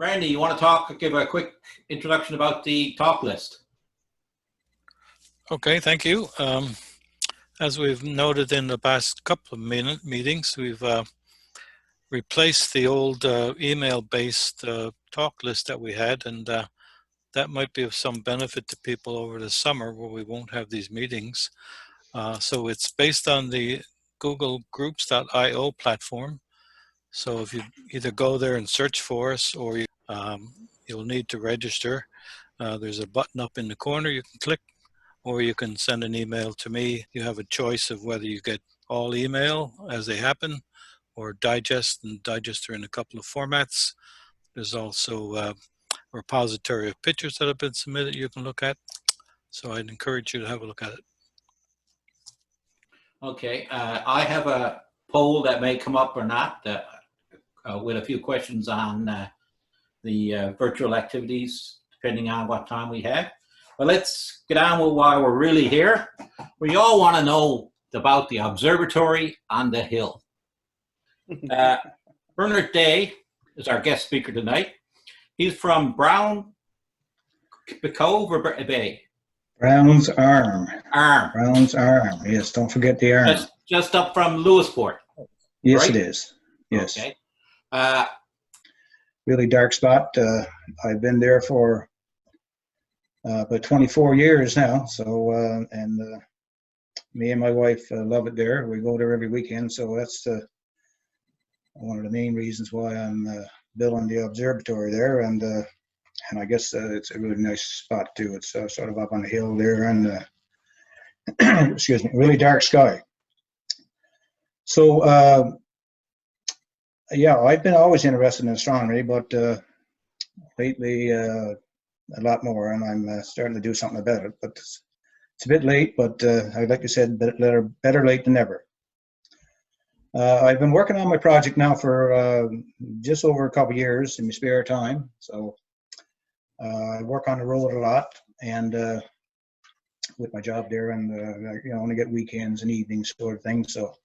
Randy, you want to give a quick introduction about the talk list? Okay, thank you. As we've noted in the past couple of meetings, we've replaced the old email-based talk list that we had, and that might be of some benefit to people over the summer where we won't have these meetings. So it's based on the Google Groups.io platform. So if you either go there and search for us, or you'll need to register. There's a button up in the corner you can click, or you can send an email to me. You have a choice of whether you get all email as they happen, or digest, and digest are in a couple of formats. There's also a repository of pictures that have been submitted you can look at. So I'd encourage you to have a look at it. Okay, I have a poll that may come up or not with a few questions on the virtual activities, depending on what time we have. But let's get on with why we're really here. We all want to know about the observatory on the hill. Bernard Day is our guest speaker tonight. He's from Brown Cove or Bay? Brown's Arm. Arm. Brown's Arm. Yes, don't forget the arm. Just up from Lewisport. Yes, right? It is. Yes. Okay. Really dark spot. I've been there for about 24 years now. So, and me and my wife love it there. We go there every weekend. So that's one of the main reasons why I'm building the observatory there. And I guess it's a really nice spot too. It's sort of up on the hill there, and excuse me, really dark sky. So yeah, I've been always interested in astronomy, but lately a lot more, and I'm starting to do something about it. But it's a bit late, but like you said, better late than never. I've been working on my project now for just over a couple of years in my spare time. So I work on the road a lot, and with my job there, and you know, only get weekends and evenings sort of thing. So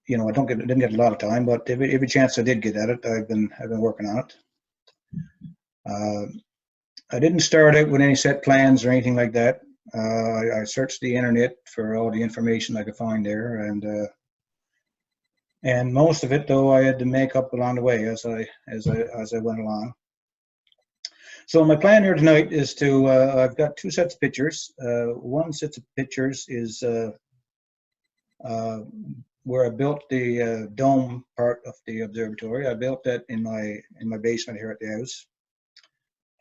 you know, I didn't get a lot of time, but every chance I did get at it, I've been working on it. I didn't start out with any set plans or anything like that. I searched the internet for all the information I could find there, and most of it, though, I had to make up along the way as I went along. So my plan here tonight is to I've got two sets of pictures. One set of pictures is where I built the dome part of the observatory. I built that in my basement here at the house,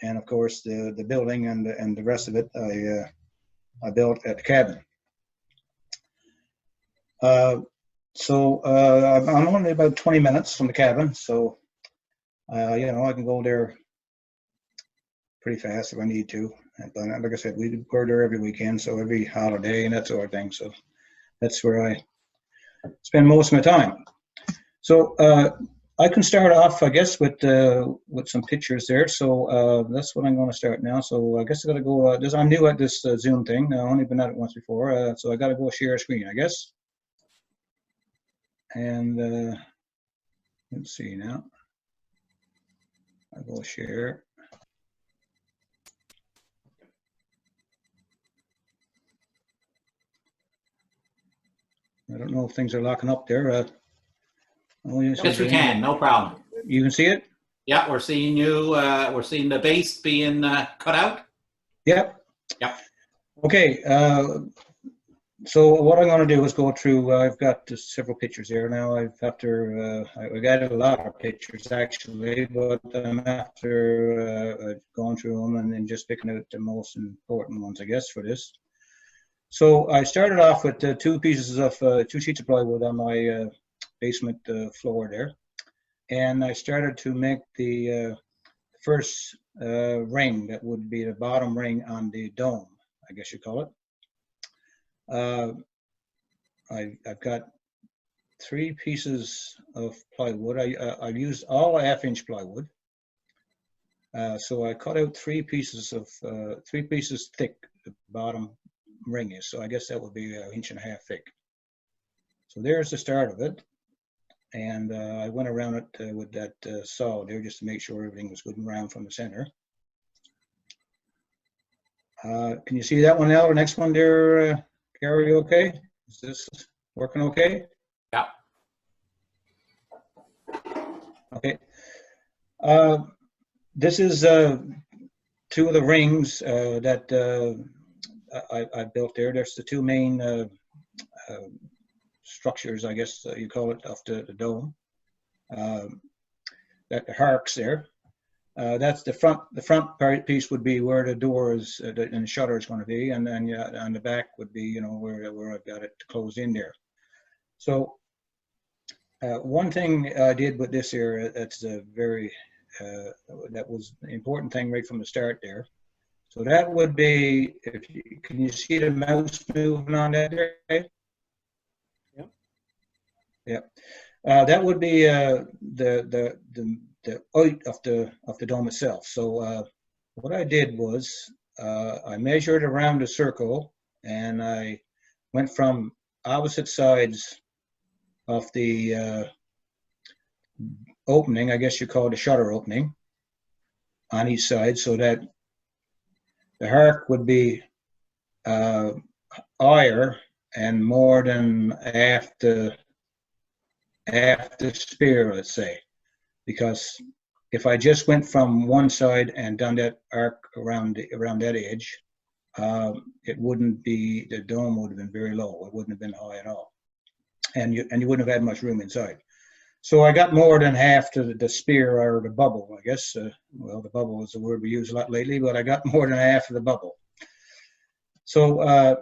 and of course the building and the rest of it I built at the cabin. So I'm only about 20 minutes from the cabin, so you know, I can go there pretty fast if I need to. But like I said, we go there every weekend, so every holiday and that sort of thing. So that's where I spend most of my time. So I can start off, I guess, with some pictures there. So that's what I'm going to start now. So I guess I got to go. I'm new at this Zoom thing. I've only been at it once before, so I got to go share screen, I guess. And let's see now. I will share. I don't know if things are locking up there. Oh, yes, we can. No problem. You can see it? Yeah, we're seeing you. We're seeing the base being cut out. Yep. Yep. Okay. So what I'm going to do is go through. I've got just several pictures here now. I got a lot of pictures actually, but I'm after going through them and then just picking out the most important ones, I guess, for this. So I started off with two sheets of plywood on my basement floor there, and I started to make the first ring that would be the bottom ring on the dome, I guess you call it. I've got 3 pieces of plywood. I've used all half-inch plywood. So I cut out 3 pieces thick. The bottom ring is, so I guess that would be 1.5 inches thick. So there's the start of it, and I went around it with that saw there just to make sure everything was good and round from the center. Can you see that one now? The next one there, Gary, okay? Is this working okay? Yeah. Okay. This is two of the rings that I built there. There's the two main structures, I guess you call it, of the dome. That the arcs there. That's the front. The front part piece would be where the door is and the shutter is going to be, and then on the back would be, you know, where I've got it closed in there. So one thing I did with this here, that's a very that was an important thing right from the start there. So that would be, can you see the mouse moving on that there? Yep. Yep. That would be the height of the dome itself. So what I did was I measured around the circle, and I went from opposite sides of the opening, I guess you call it a shutter opening, on each side, so that the arc would be higher and more than half the sphere, let's say. Because if I just went from one side and done that arc around that edge, it wouldn't be, the dome would have been very low. It wouldn't have been high at all, and you wouldn't have had much room inside. So I got more than half to the sphere, or the bubble, I guess. Well, the bubble is a word we use a lot lately, but I got more than half of the bubble. So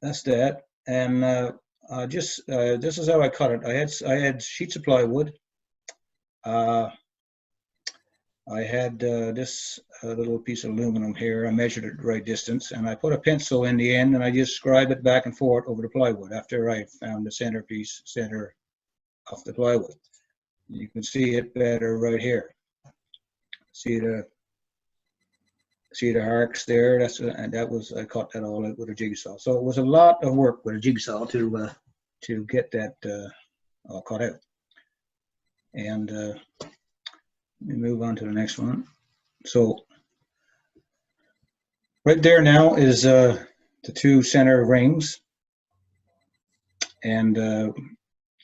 that's that. And this is how I cut it. I had sheets of plywood. I had this little piece of aluminum here. I measured it the right distance, and I put a pencil in the end, and I just scribe it back and forth over the plywood after I found the center of the plywood. You can see it better right here. See the arcs there? And that was, I cut that all out with a jigsaw. So it was a lot of work with a jigsaw to get that all cut out. And let me move on to the next one. So right there now is the two center rings, and the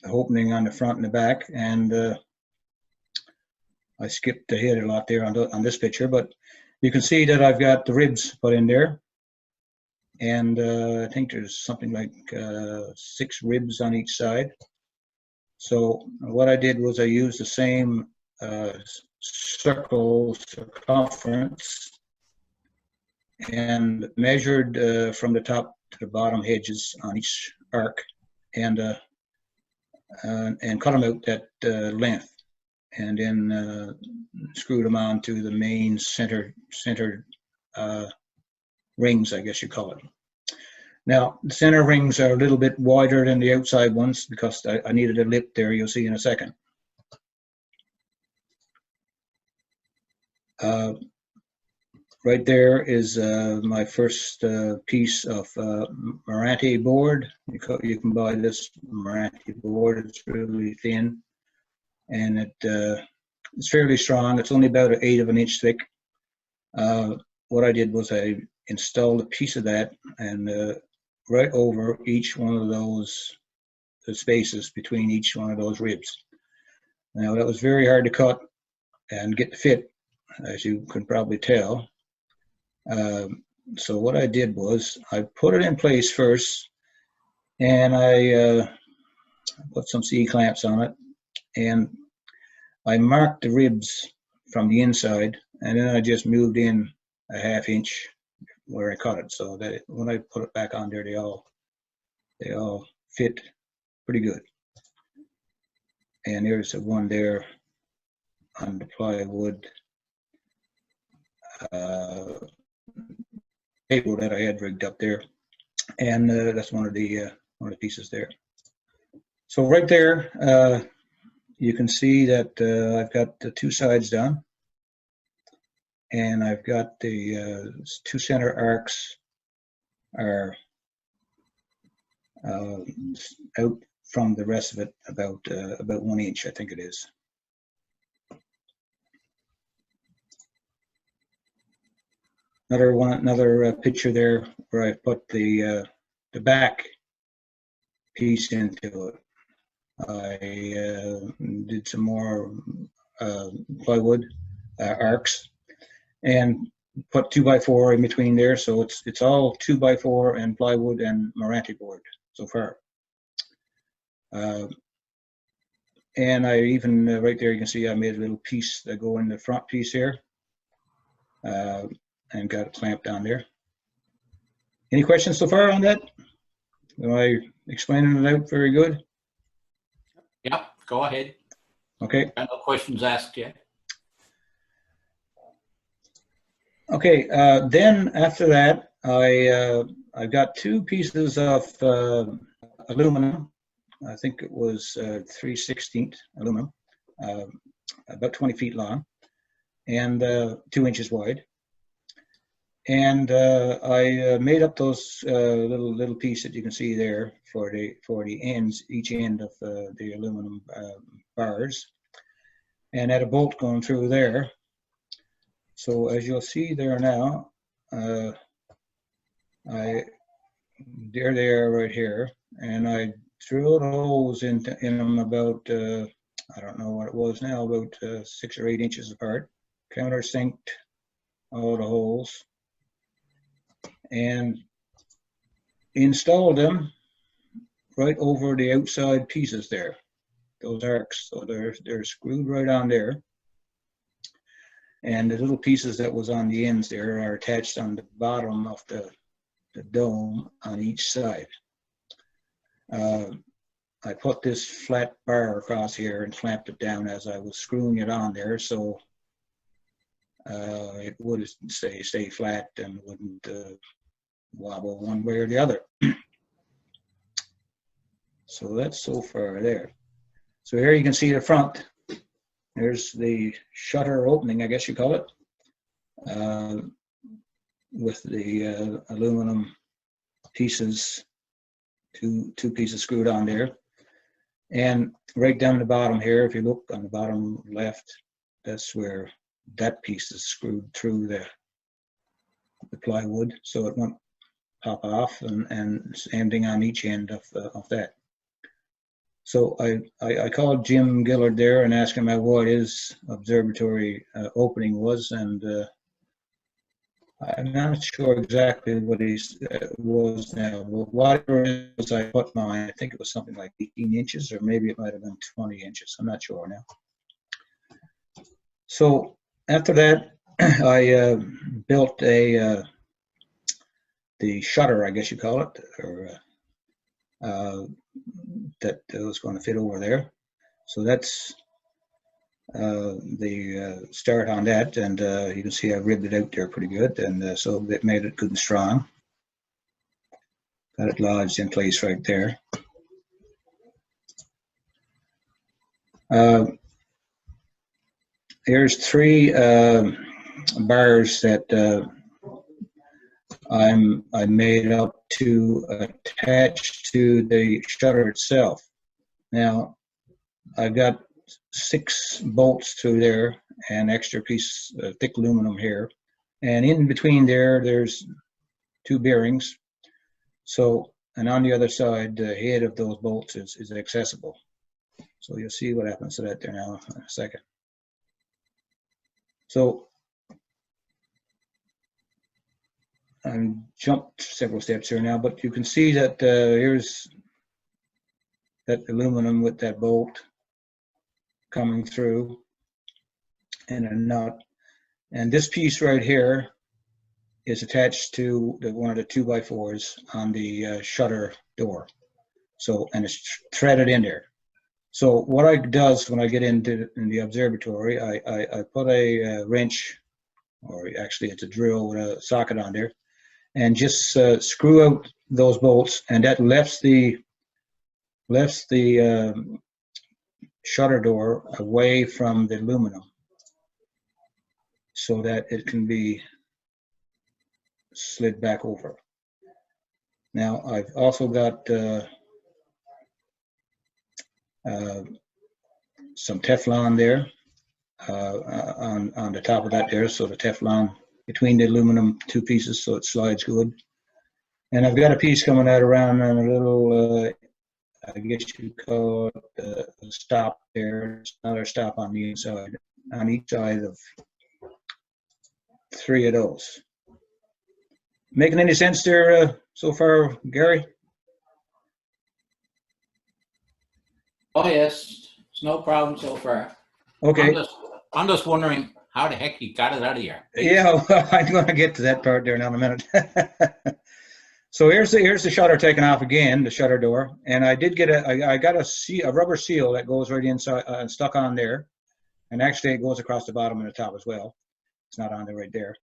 opening on the front and the back. And I skipped ahead a lot there on this picture, but you can see that I've got the ribs put in there, and I think there's something like 6 ribs on each side. So what I did was I used the same circle circumference and measured from the top to the bottom edges on each arc, and cut them out that length, and then screwed them on to the main centered rings, I guess you call it. Now, the center rings are a little bit wider than the outside ones because I needed a lip there, you'll see in a second. Right there is my first piece of Meranti board. You can buy this Meranti board. It's really thin, and it's fairly strong. It's only about 1/8 of an inch thick. What I did was I installed a piece of that, and right over each one of those, the spaces between each one of those ribs. Now that was very hard to cut and get to fit, as you can probably tell. So what I did was I put it in place first, and I put some C-clamps on it, and I marked the ribs from the inside, and then I just moved in a 1/2 inch where I cut it, so that when I put it back on there, they all fit pretty good. And there's the one there on the plywood table that I had rigged up there, and that's one of the pieces there. So right there, you can see that I've got the 2 sides done, and I've got the 2 center arcs are out from the rest of it about 1 inch, I think it is. Another picture there where I put the back piece into it. I did some more plywood arcs and put 2x4 in between there, so it's all 2x4 and plywood and Meranti board so far. And I even right there you can see I made a little piece that go in the front piece here, and got it clamped down there. Any questions so far on that? Am I explaining it out very good? Yep, go ahead. Okay. Got no questions asked yet. Okay. Then after that, I got 2 pieces of aluminum. I think it was 3/16 aluminum, about 20 feet long, and 2 inches wide. And I made up those little piece that you can see there for the ends, each end of the aluminum bars, and had a bolt going through there. So as you'll see there now, there they are right here, and I drilled holes in them about I don't know what it was now, about 6 or 8 inches apart. Countersinked all the holes and installed them right over the outside pieces there, those arcs. So they're screwed right on there, and the little pieces that was on the ends there are attached on the bottom of the dome on each side. I put this flat bar across here and clamped it down as I was screwing it on there, so it would stay flat and wouldn't wobble one way or the other. So that's so far there. So here you can see the front. There's the shutter opening, I guess you call it, with the aluminum pieces, two pieces screwed on there. And right down the bottom here, if you look on the bottom left, that's where that piece is screwed through the plywood, so it won't pop off, and same thing on each end of that. So I called Jim Gillard there and asked him what his observatory opening was, and I'm not sure exactly what he was now, but whatever it was, I put mine. I think it was something like 18 inches, or maybe it might have been 20 inches. I'm not sure now. So after that, I built the shutter, I guess you call it, or that was going to fit over there. So that's the start on that, and you can see I ribbed it out there pretty good, and so it made it good and strong. Got it lodged in place right there. Here's 3 bars that I made up to attach to the shutter itself. Now I've got 6 bolts through there and extra piece of thick aluminum here, and in between there's 2 bearings. So, and on the other side, the head of those bolts is accessible. So you'll see what happens to that there now in a second. So I jumped several steps here now, but you can see that here's that aluminum with that bolt coming through and a nut, and this piece right here is attached to one of the 2x4s on the shutter door. So, and it's threaded in there. So what I does when I get in the observatory, I put a wrench, or actually it's a drill with a socket on there, and just screw out those bolts, and that lifts the shutter door away from the aluminum so that it can be slid back over. Now I've also got some Teflon there on the top of that there, so the Teflon between the aluminum two pieces so it slides good. And I've got a piece coming out around on a little, I guess you call it a stop there. It's another stop on the inside, on each side of 3 of those. Making any sense there so far, Gary? Oh, yes, it's no problem so far. Okay. I'm just wondering how the heck you got it out of here. Yeah, well, I'm going to get to that part there in a minute. So here's the shutter taken off again, the shutter door, and I did get I got a rubber seal that goes right inside and stuck on there, and actually it goes across the bottom and the top as well. It's not on there right there,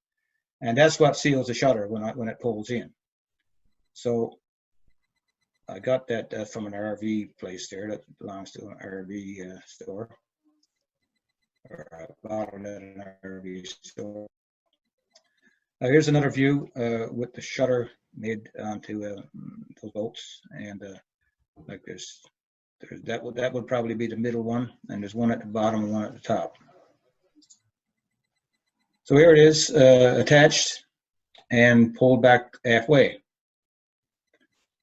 and that's what seals the shutter when it pulls in. So I got that from an RV place there that belongs to an RV store, or I bought it at an RV store. Here's another view with the shutter made onto those bolts, and like this, that would probably be the middle one, and there's one at the bottom and one at the top. So here it is, attached and pulled back halfway.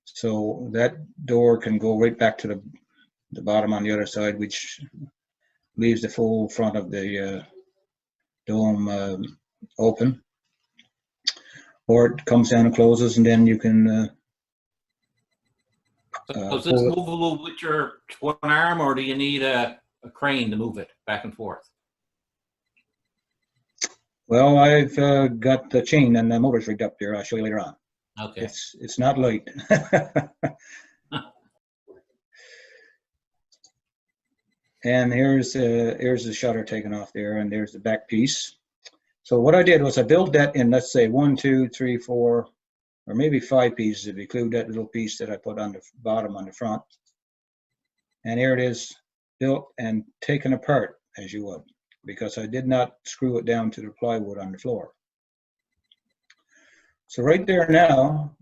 So that door can go right back to the bottom on the other side, which leaves the full front of the dome open. Or it comes down and closes, and then you can So is this movable with your one arm, or do you need a crane to move it back and forth? well, I've got the chain and the motors rigged up there. I'll show you later on. Okay. It's not light. And here's the shutter taken off there, and there's the back piece. So what I did was I built that in, let's say 1, 2, 3, 4, or maybe 5 pieces if you include that little piece that I put on the bottom on the front. And here it is, built and taken apart as you would, because I did not screw it down to the plywood on the floor. So right there now,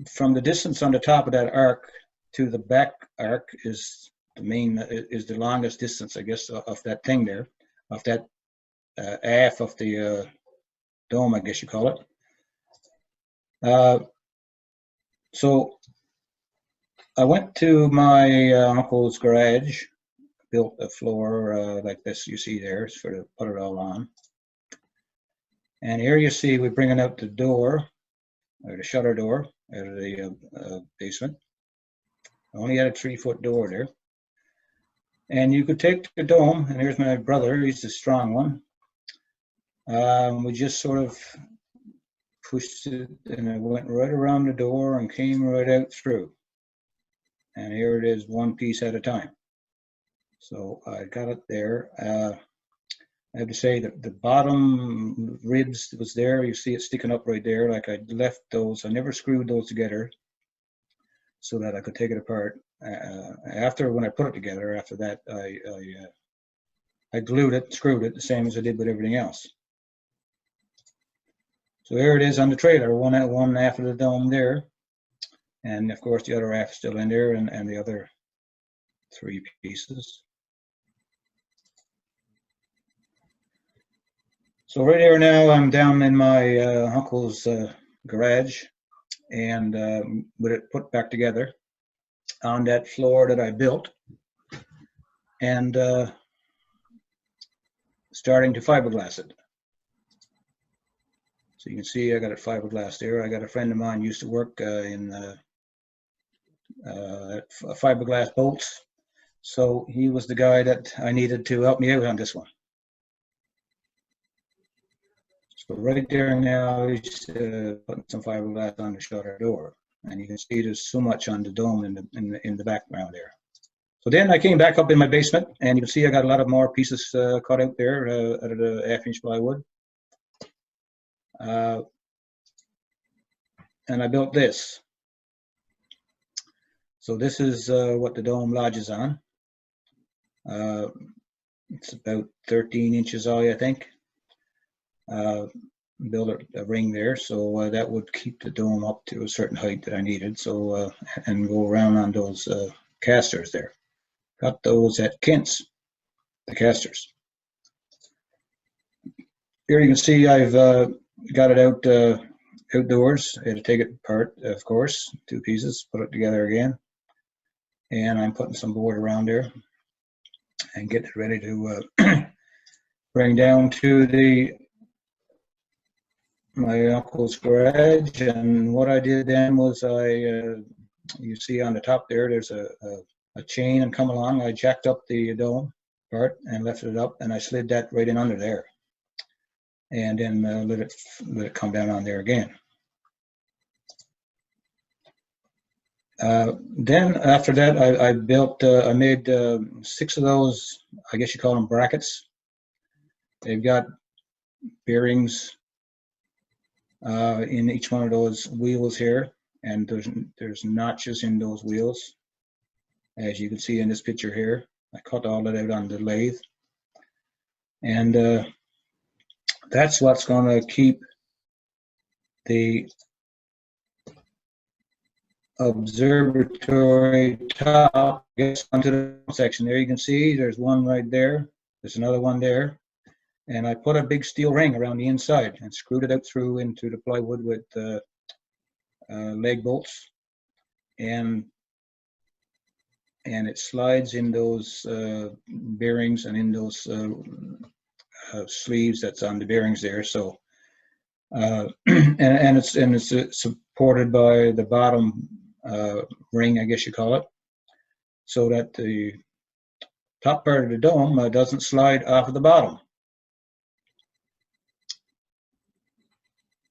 from the distance on the top of that arc to the back arc is the longest distance, I guess, of that thing there, of that half of the dome, I guess you call it. So I went to my uncle's garage, built a floor like this you see there, sort of put it all on. And here you see we're bringing out the door, or the shutter door, out of the basement. I only had a 3-foot door there. And you could take the dome, and here's my brother, he's the strong one. We just sort of pushed it, and it went right around the door and came right out through. And here it is, one piece at a time. So I got it there. I have to say that the bottom ribs was there. You see it sticking up right there, like I left those. I never screwed those together so that I could take it apart. When I put it together, after that, I glued it, screwed it, the same as I did with everything else. So here it is on the trailer, one half of the dome there. And of course the other half is still in there, and the other 3 pieces. So right here now, I'm down in my uncle's garage, and with it put back together on that floor that I built, and starting to fiberglass it. So you can see I got it fiberglass there. I got a friend of mine used to work in fiberglass bolts, so he was the guy that I needed to help me out on this one. So right there now, he's putting some fiberglass on the shutter door, and you can see there's so much on the dome in the background there. So then I came back up in my basement, and you can see I got a lot of more pieces cut out there out of the 1/2-inch plywood. And I built this. So this is what the dome lodges on. It's about 13 inches high, I think. build a ring there, so that would keep the dome up to a certain height that I needed. So and go around on those casters there. Got those at Kent's, the casters. Here you can see I've got it out outdoors. I had to take it apart, of course, 2 pieces, put it together again, and I'm putting some board around there and getting it ready to bring down to my uncle's garage. And what I did then was you see on the top there, there's a chain and come along. I jacked up the dome part and lifted it up, and I slid that right in under there, and then let it come down on there again. Then after that, I made 6 of those, I guess you call them brackets. They've got bearings in each one of those wheels here, and there's notches in those wheels, as you can see in this picture here. I cut all that out on the lathe, and that's what's going to keep the observatory top onto the section. There you can see there's one right there, there's another one there, and I put a big steel ring around the inside and screwed it out through into the plywood with leg bolts, and it slides in those bearings and in those sleeves that's on the bearings there. So and it's supported by the bottom ring, I guess you call it, so that the top part of the dome doesn't slide off of the bottom.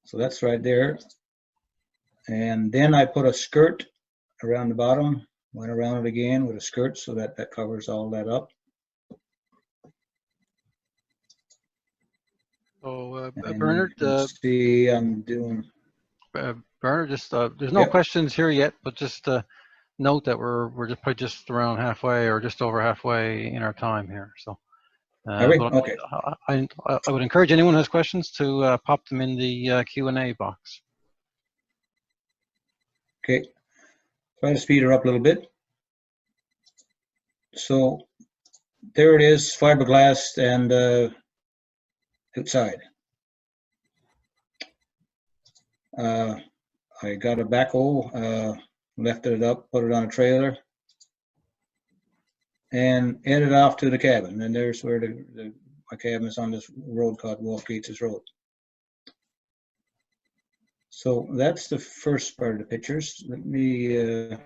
So that's right there. And then I put a skirt around the bottom, went around it again with a skirt so that covers all that up. So, And Bernard, you can see I'm doing. Bernard, just there's no questions here yet, but just note that we're just probably just around halfway or just over halfway in our time here. So, Okay. I would encourage anyone who has questions to pop them in the Q&A box. Okay. Try to speed her up a little bit. So there it is, fiberglass and outside. I got a backhoe, lifted it up, put it on a trailer, and headed off to the cabin. And there's where my cabin is, on this road called Wolf Gates Road. So that's the first part of the pictures. Let me see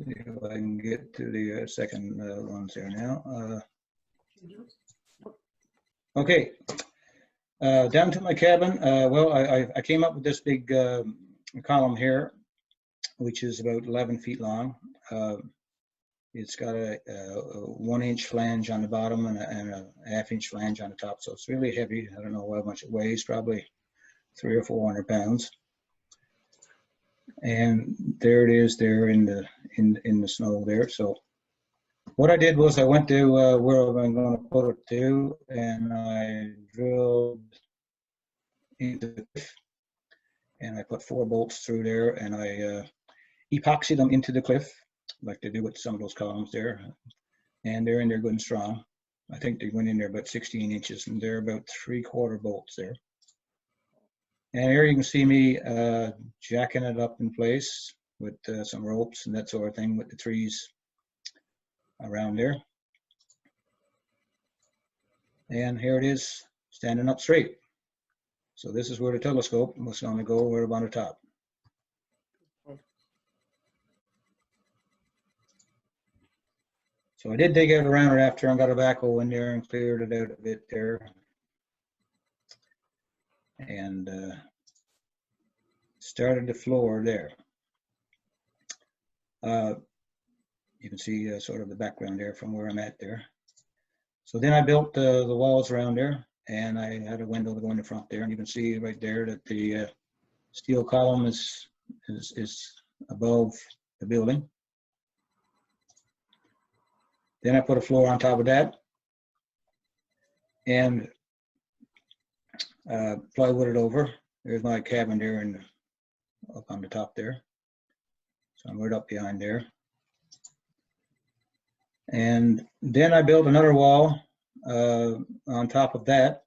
if I can get to the second ones there now. Okay, down to my cabin. Well, I came up with this big column here, which is about 11 feet long. It's got a 1-inch flange on the bottom and a half-inch flange on the top, so it's really heavy. I don't know how much it weighs, probably 300 or 400 pounds. And there it is there in the snow there. So what I did was I went to where I'm going to put it to, and I drilled into the cliff, and I put 4 bolts through there, and I epoxied them into the cliff like they do with some of those columns there, and they're in there good and strong. I think they went in there about 16 inches, and they're about 3/4 bolts there. And here you can see me jacking it up in place with some ropes and that sort of thing with the trees around there. And here it is standing up straight. So this is where the telescope was going to go, right up on the top. So I did dig it around it after I got a backhoe in there and cleared it out a bit there. And started the floor there. You can see sort of the background there from where I'm at there. So then I built the walls around there, and I had a window to go in the front there, and you can see right there that the steel column is above the building. Then I put a floor on top of that, and plywood it over. There's my cabin there and up on the top there. So I'm right up behind there. And then I built another wall on top of that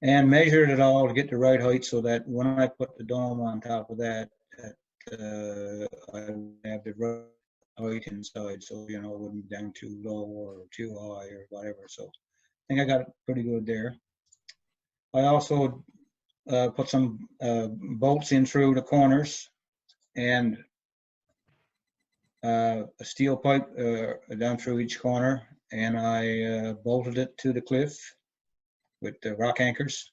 and measured it all to get the right height so that when I put the dome on top of that, I would have the right height inside, so you know it wouldn't be down too low or too high or whatever. So I think I got it pretty good there. I also put some bolts in through the corners and a steel pipe down through each corner, and I bolted it to the cliff with the rock anchors.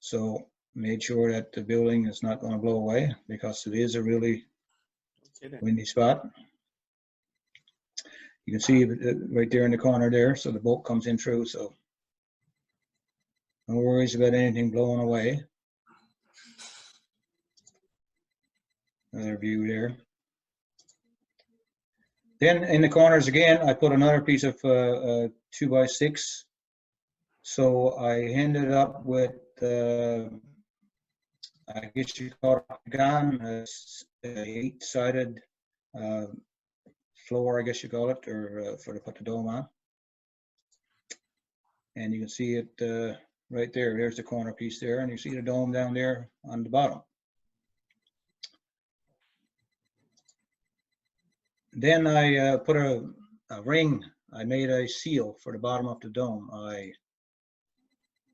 So made sure that the building is not going to blow away because it is a really windy spot. You can see it right there in the corner there, so the bolt comes in through, so no worries about anything blowing away. Another view there. Then in the corners again, I put another piece of 2x6. So I ended up with, I guess you call it octagon, a 8-sided floor, I guess you call it, or for to put the dome on. And you can see it right there. There's the corner piece there, and you see the dome down there on the bottom. Then I put a ring. I made a seal for the bottom of the dome. I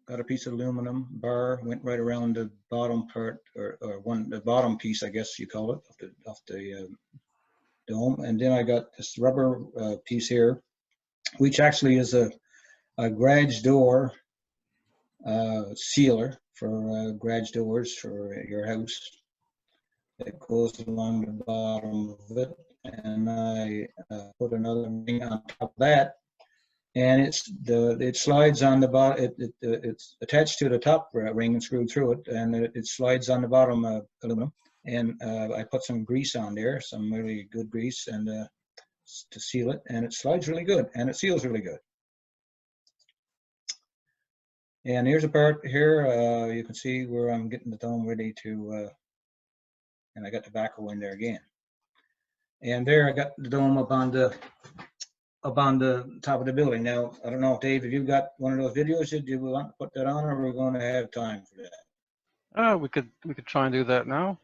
got a piece of aluminum bar, went right around the bottom part, or the bottom piece, I guess you call it, of the dome. And then I got this rubber piece here, which actually is a garage door sealer for garage doors for your house. That goes along the bottom of it. And I put another ring on top of that, and it slides on the bottom. It's attached to the top ring and screwed through it, and it slides on the bottom aluminum. And I put some grease on there, some really good grease, and to seal it. And it slides really good, and it seals really good. And here's a part here. You can see where I'm getting the dome ready to, and I got the backhoe in there again. And there I got the dome up on the top of the building. Now, I don't know, Dave, if you've got one of those videos, do you want to put that on, or we're going to have time for that? We could try and do that now.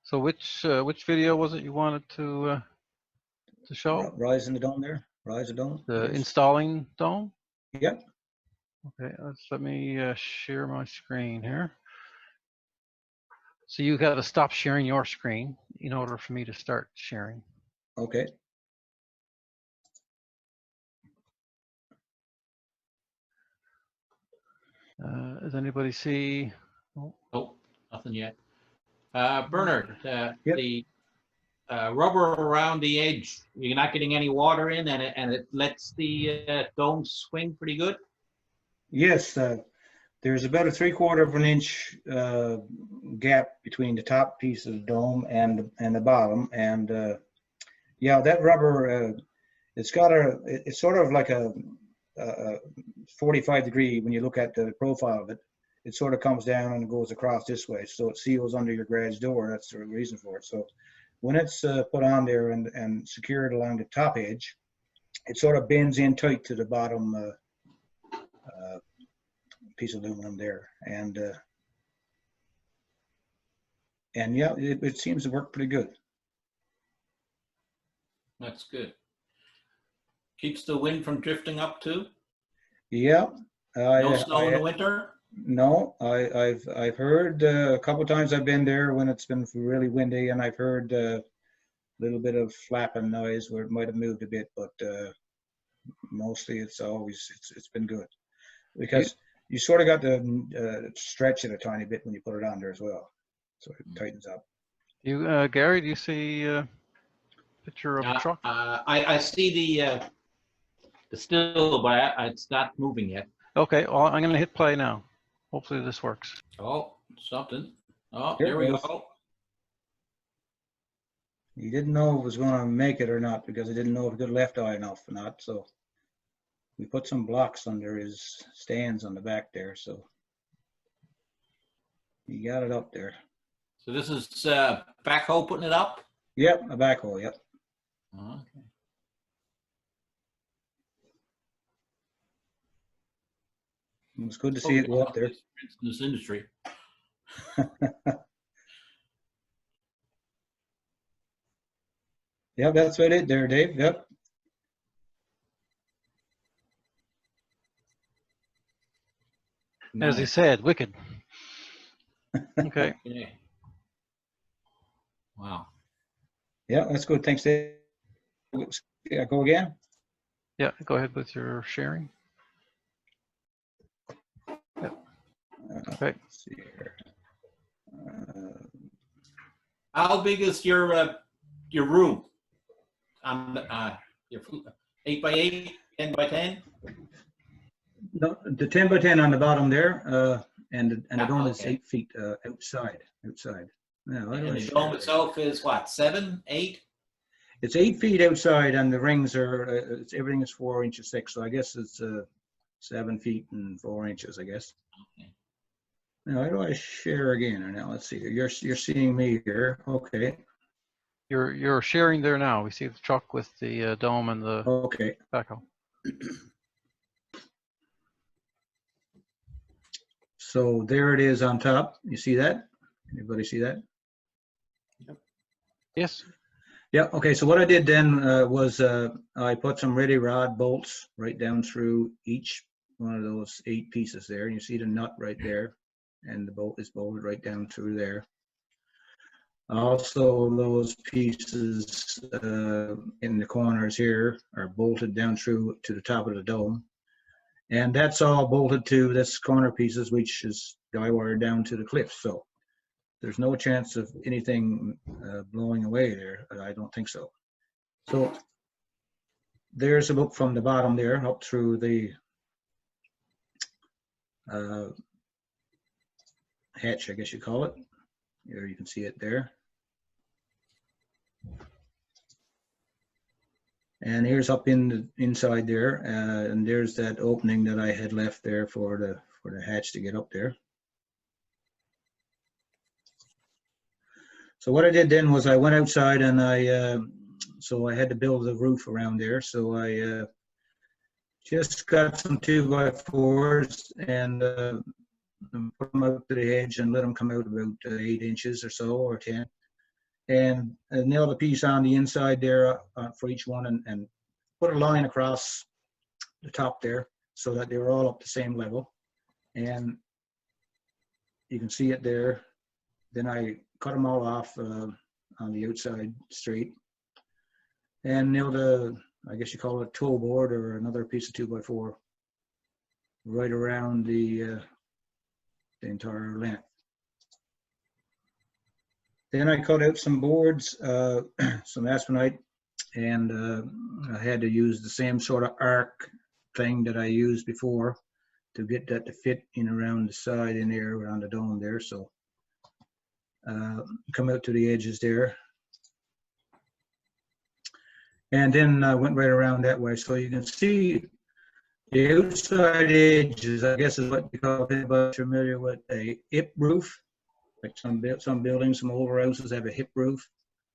So which video was it you wanted to show? Rise in the dome there. Rise the dome. The installing dome? Yep. Okay, let me share my screen here. So you got to stop sharing your screen in order for me to start sharing. Okay. Does anybody see? Oh, nothing yet. Bernard, Yep. the rubber around the edge, you're not getting any water in, and it lets the dome swing pretty good? Yes, there's about a 3/4 of an inch gap between the top piece of the dome and the bottom, and yeah, that rubber, it's sort of like a 45-degree when you look at the profile of it. It sort of comes down and goes across this way, so it seals under your garage door. That's the reason for it. So when it's put on there and secured along the top edge, it sort of bends in tight to the bottom piece of aluminum there, and yeah, it seems to work pretty good. That's good. Keeps the wind from drifting up too? Yeah. No snow in the winter? No, I've heard a couple times I've been there when it's been really windy, and I've heard a little bit of flapping noise where it might have moved a bit, but mostly it's been good, because you sort of got to stretch it a tiny bit when you put it on there as well, so it tightens up. Gary, do you see a picture of a truck? I see the still, but it's not moving yet. Okay, well, I'm going to hit play now. Hopefully this works. Oh, something. Oh, Here here we it goes. go. He didn't know if it was going to make it or not, because he didn't know if it could left eye enough or not. So we put some blocks under his stands on the back there. So You got it up there. So this is backhoe putting it up? Yep, a backhoe, yep. Okay. It was good to see it go up there. In this industry. Yep, that's right it there, Dave. Yep. As he Nice. said, wicked. Okay. Okay. Wow. Yeah, that's good. Thanks, Dave. Yeah, go again. Yeah, go ahead with your sharing. Yep. Okay. Let's see here. How big is your room? Your 8 by 8, 10 by 10? No, the 10 by 10 on the bottom there, and the dome is Okay. 8 feet outside. Now, how do And I the share dome it? itself is what, 7, 8? It's 8 feet outside, and the rings are everything is 4 inches thick. So I guess it's 7 feet and 4 inches. I guess. Okay. Now, how do I share again? Now, let's see. You're seeing me here. Okay. You're sharing there now. We see the truck with the dome and the Okay. backhoe. So there it is on top. You see that? Anybody see that? Yes. Yeah. Okay. So what I did then was I put some ready rod bolts right down through each one of those 8 pieces there. And you see the nut right there, and the bolt is bolted right down through there. Also, those pieces in the corners here are bolted down through to the top of the dome. And that's all bolted to this corner pieces, which is guy wired down to the cliff. So there's no chance of anything blowing away there. I don't think so. So there's a look from the bottom there up through the hatch, I guess you call it. Here you can see it there. And here's up in the inside there, and there's that opening that I had left there for the hatch to get up there. So what I did then was I went outside and so I had to build the roof around there. So I just got some 2x4s and put them out to the edge and let them come out about 8 inches or so, or 10. And nailed a piece on the inside there for each one, and put a line across the top there so that they were all up the same level. And you can see it there. Then I cut them all off on the outside straight, and nailed I guess you call it a toe board or another piece of 2x4 right around the entire length. Then I cut out some boards, some aspenite, and I had to use the same sort of arc thing that I used before to get that to fit in around the side in there, around the dome there. So come out to the edges there. And then I went right around that way. So you can see the outside edges, I guess is what you call it, but familiar with a hip roof. Like some buildings, some older houses have a hip roof.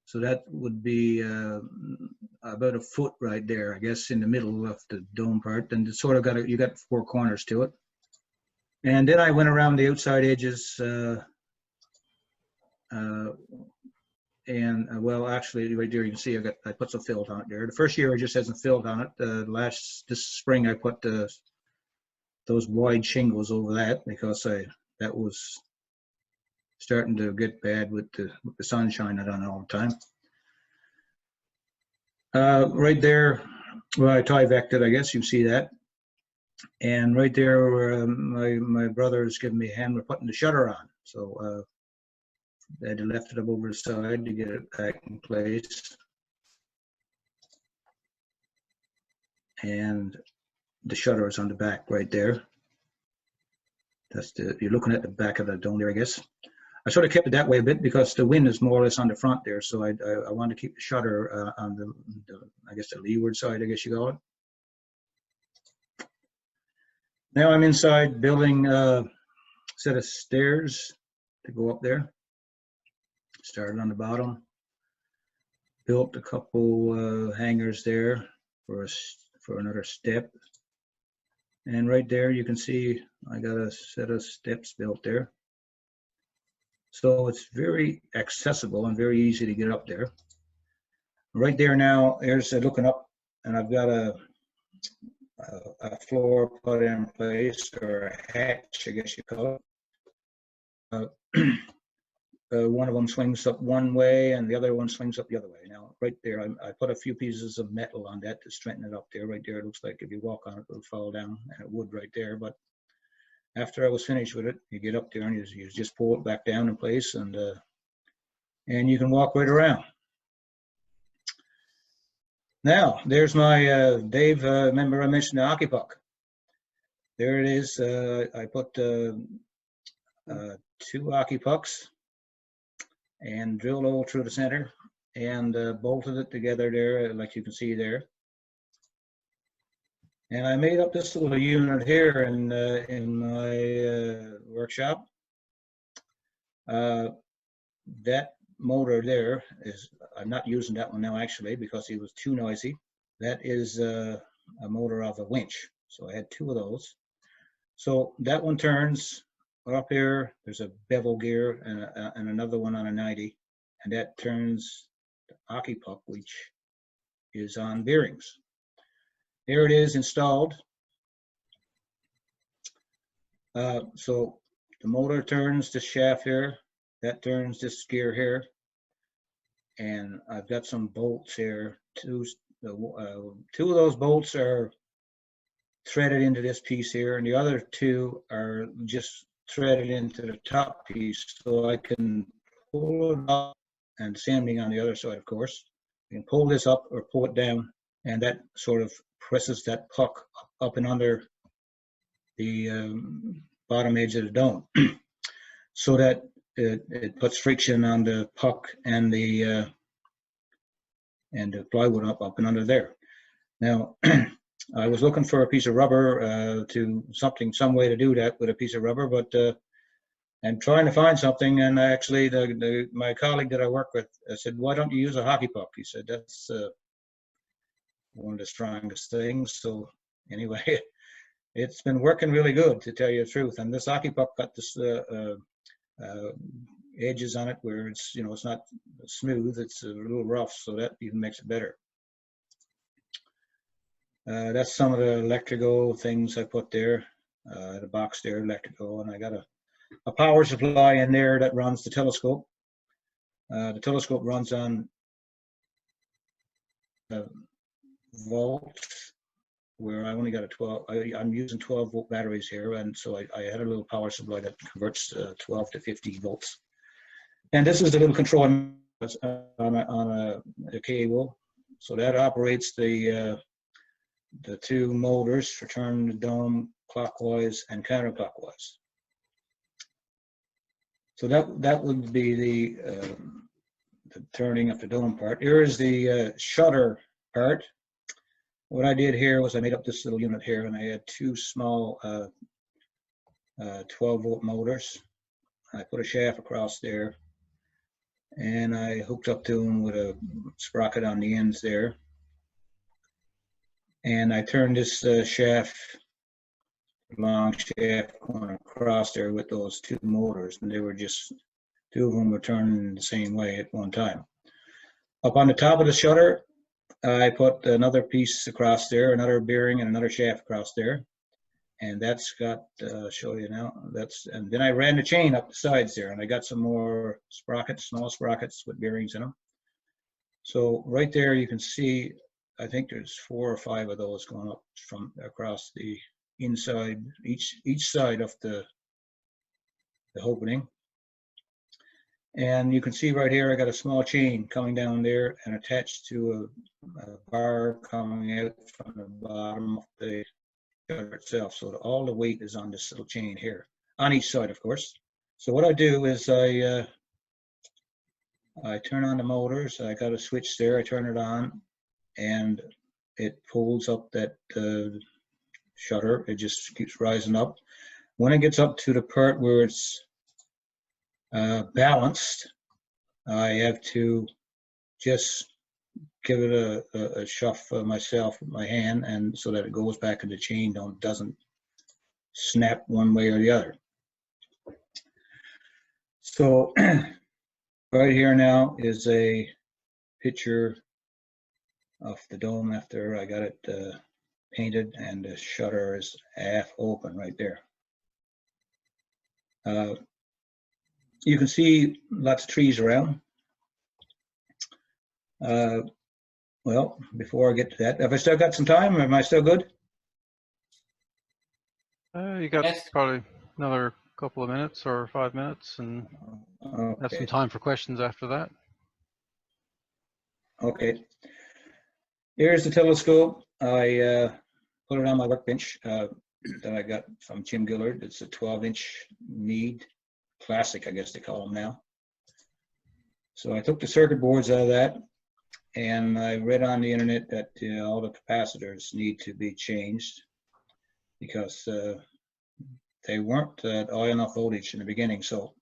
So that would be about a foot right there, I guess, in the middle of the dome part. And it's sort of you got 4 corners to it. And then I went around the outside edges well, actually, right there you can see I put some filled on it there. The first year I just had some filled on it. This spring I put those wide shingles over that because that was starting to get bad with the sun shining on it all the time. Right there, well, I tie-vected, I guess you see that. And right there, where my brother is giving me a hand with putting the shutter on. So I had to lift it up over the side to get it back in place. And the shutter is on the back right there. You're looking at the back of the dome there, I guess. I sort of kept it that way a bit because the wind is more or less on the front there. So I wanted to keep the shutter on the I guess the leeward side, I guess you call it. Now I'm inside building a set of stairs to go up there. Started on the bottom. Built a couple hangers there for another step. And right there you can see I got a set of steps built there. So it's very accessible and very easy to get up there. Right there now, there's looking up, and I've got a floor put in place, or a hatch, I guess you call it. One of them swings up one way and the other one swings up the other way. Now, right there, I put a few pieces of metal on that to straighten it up there. Right there, it looks like if you walk on it, it'll fall down, and it would right there. But after I was finished with it, you get up there and you just pull it back down in place, and you can walk right around. Now, there's my Dave. Remember I mentioned the hockey puck. There it is. I put 2 hockey pucks and drilled a hole through the center and bolted it together there, like you can see there. And I made up this little unit here in my workshop. That motor there is, I'm not using that one now actually because it was too noisy. That is a motor of a winch. So I had 2 of those. So that one turns up here. There's a bevel gear and another one on a 90, and that turns the hockey puck, which is on bearings. There it is installed. So the motor turns the shaft here. That turns this gear here. And I've got some bolts here. 2 of those bolts are threaded into this piece here, and the other 2 are just threaded into the top piece, so I can pull it up, and same thing on the other side, of course. You can pull this up or pull it down, and that sort of presses that puck up and under the bottom edge of the dome, so that it puts friction on the puck and the plywood up and under there. Now, I was looking for a piece of rubber some way to do that with a piece of rubber, but I'm trying to find something. And actually, my colleague that I work with said, "Why don't you use a hockey puck?" He said, "That's one of the strongest things." So anyway, it's been working really good, to tell you the truth. And this hockey puck got this edges on it where it's, it's not smooth, it's a little rough, so that even makes it better. That's some of the electrical things I put there, the box there, electrical, and I got a power supply in there that runs the telescope. The telescope runs on volts, where I only got a 12, I'm using 12 volt batteries here, and so I had a little power supply that converts 12 to 50 volts. And this is the little control on a cable, so that operates the 2 motors for turning the dome clockwise and counterclockwise. So that would be the turning of the dome part. Here is the shutter part. What I did here was I made up this little unit here, and I had 2 small 12-volt motors. I put a shaft across there, and I hooked up to them with a sprocket on the ends there. And I turned this long shaft going across there with those 2 motors, and they were just, 2 of them were turning the same way at one time. Up on the top of the shutter, I put another piece across there, another bearing and another shaft across there, and that's got, I'll show you now, and then I ran the chain up the sides there, and I got some more sprockets, small sprockets with bearings in them. So right there you can see, I think there's 4 or 5 of those going up from across the inside, each side of the opening. And you can see right here, I got a small chain coming down there and attached to a bar coming out from the bottom of the shutter itself. So all the weight is on this little chain here, on each side, of course. So what I do is I turn on the motors. I got a switch there. I turn it on, and it pulls up that shutter. It just keeps rising up. When it gets up to the part where it's balanced, I have to just give it a shove myself with my hand, and so that it goes back in the chain, doesn't snap one way or the other. So right here now is a picture of the dome after I got it painted, and the shutter is half open right there. You can see lots of trees around. Well, before I get to that, have I still got some time? Am I still good? You got Yes. probably another couple of minutes or 5 minutes, and have some Okay. time for questions after that. Okay. Here's the telescope. I put it on my workbench that I got from Jim Gillard. It's a 12-inch Meade Classic, I guess they call them now. So I took the circuit boards out of that, and I read on the internet that all the capacitors need to be changed because they weren't at high enough voltage in the beginning. So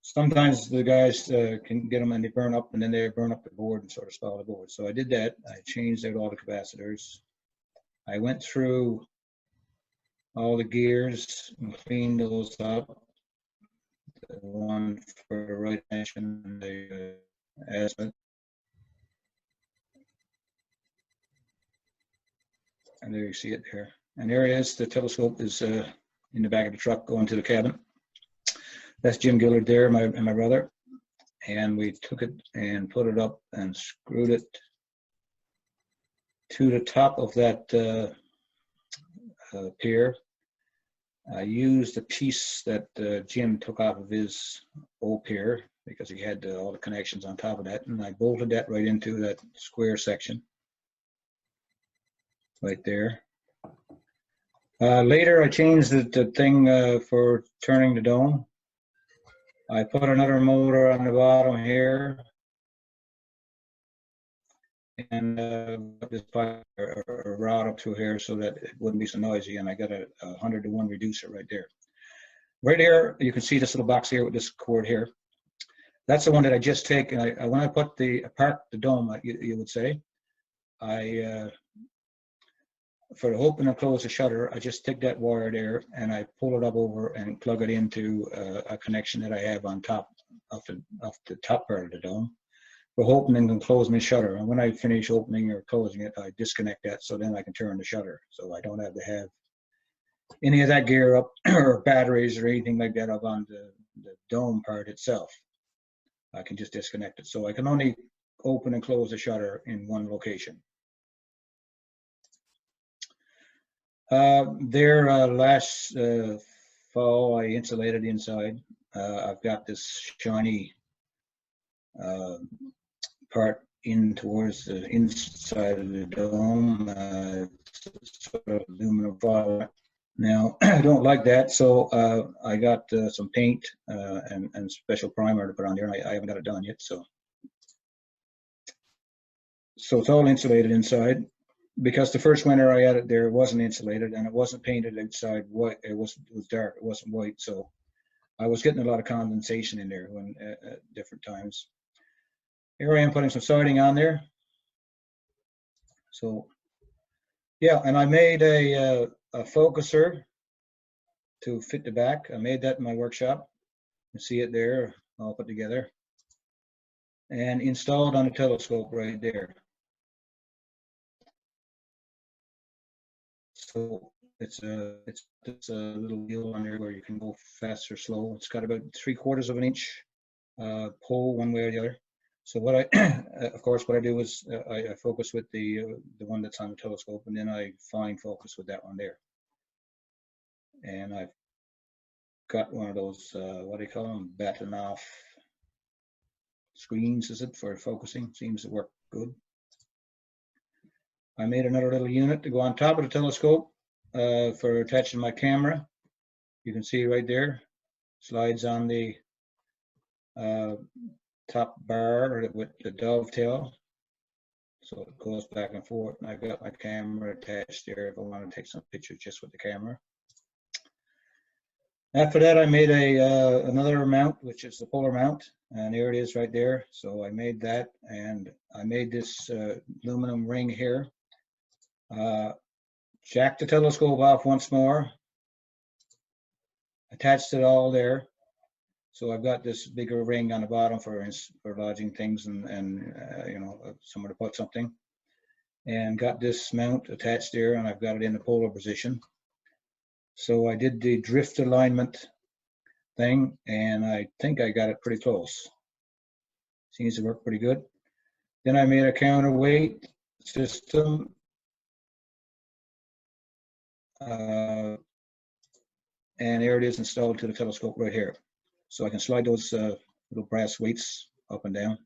sometimes the guys can get them and they burn up, and then they burn up the board and sort of spoil the board. So I did that. I changed out all the capacitors. I went through all the gears and cleaned those up. The one for the right tension and the azimuth. And there you see it there. And there it is. The telescope is in the back of the truck going to the cabin. That's Jim Gillard there, and my brother. And we took it and put it up and screwed it to the top of that pier. I used a piece that Jim took off of his old pier because he had all the connections on top of that, and I bolted that right into that square section right there. Later, I changed the thing for turning the dome. I put another motor on the bottom here, and this pipe or rod up through here so that it wouldn't be so noisy, and I got a 100-to-1 reducer right there. Right here, you can see this little box here with this cord here. That's the one that I just take, and when I put apart the dome, you would say, for the open and close the shutter, I just take that wire there and I pull it up over and plug it into a connection that I have on top of the top part of the dome for opening and closing the shutter. And when I finish opening or closing it, I disconnect that so then I can turn the shutter. So I don't have to have any of that gear up or batteries or anything like that up on the dome part itself. I can just disconnect it. So I can only open and close the shutter in one location. Last fall, I insulated inside. I've got this shiny part in towards the inside of the dome, sort of aluminum foil. Now, I don't like that, so I got some paint and special primer to put on there, and I haven't got it done yet. So it's all insulated inside. Because the first winter I had it there, it wasn't insulated and it wasn't painted inside white. It was dark. It wasn't white, so I was getting a lot of condensation in there at different times. Here I am putting some siding on there. So yeah, and I made a focuser to fit the back. I made that in my workshop. You see it there, all put together and installed on the telescope right there. So it's a little wheel on there where you can go fast or slow. It's got about 3/4 of an inch pole one way or the other. So what I, of course, what I do is I focus with the one that's on the telescope, and then I fine focus with that one there. And I've got one of those what do you call them? Batten off screens, is it, for focusing? Seems to work good. I made another little unit to go on top of the telescope for attaching my camera. You can see right there, slides on the top bar with the dovetail. So it goes back and forth, and I've got my camera attached there if I want to take some pictures just with the camera. After that, I made another mount, which is the polar mount, and here it is right there. So I made that, and I made this aluminum ring here. Jacked the telescope off once more, attached it all there. So I've got this bigger ring on the bottom for lodging things and you know, somewhere to put something. And got this mount attached there, and I've got it in the polar position. So I did the drift alignment thing, and I think I got it pretty close. Seems to work pretty good. Then I made a counterweight system. And there it is installed to the telescope right here. So I can slide those little brass weights up and down.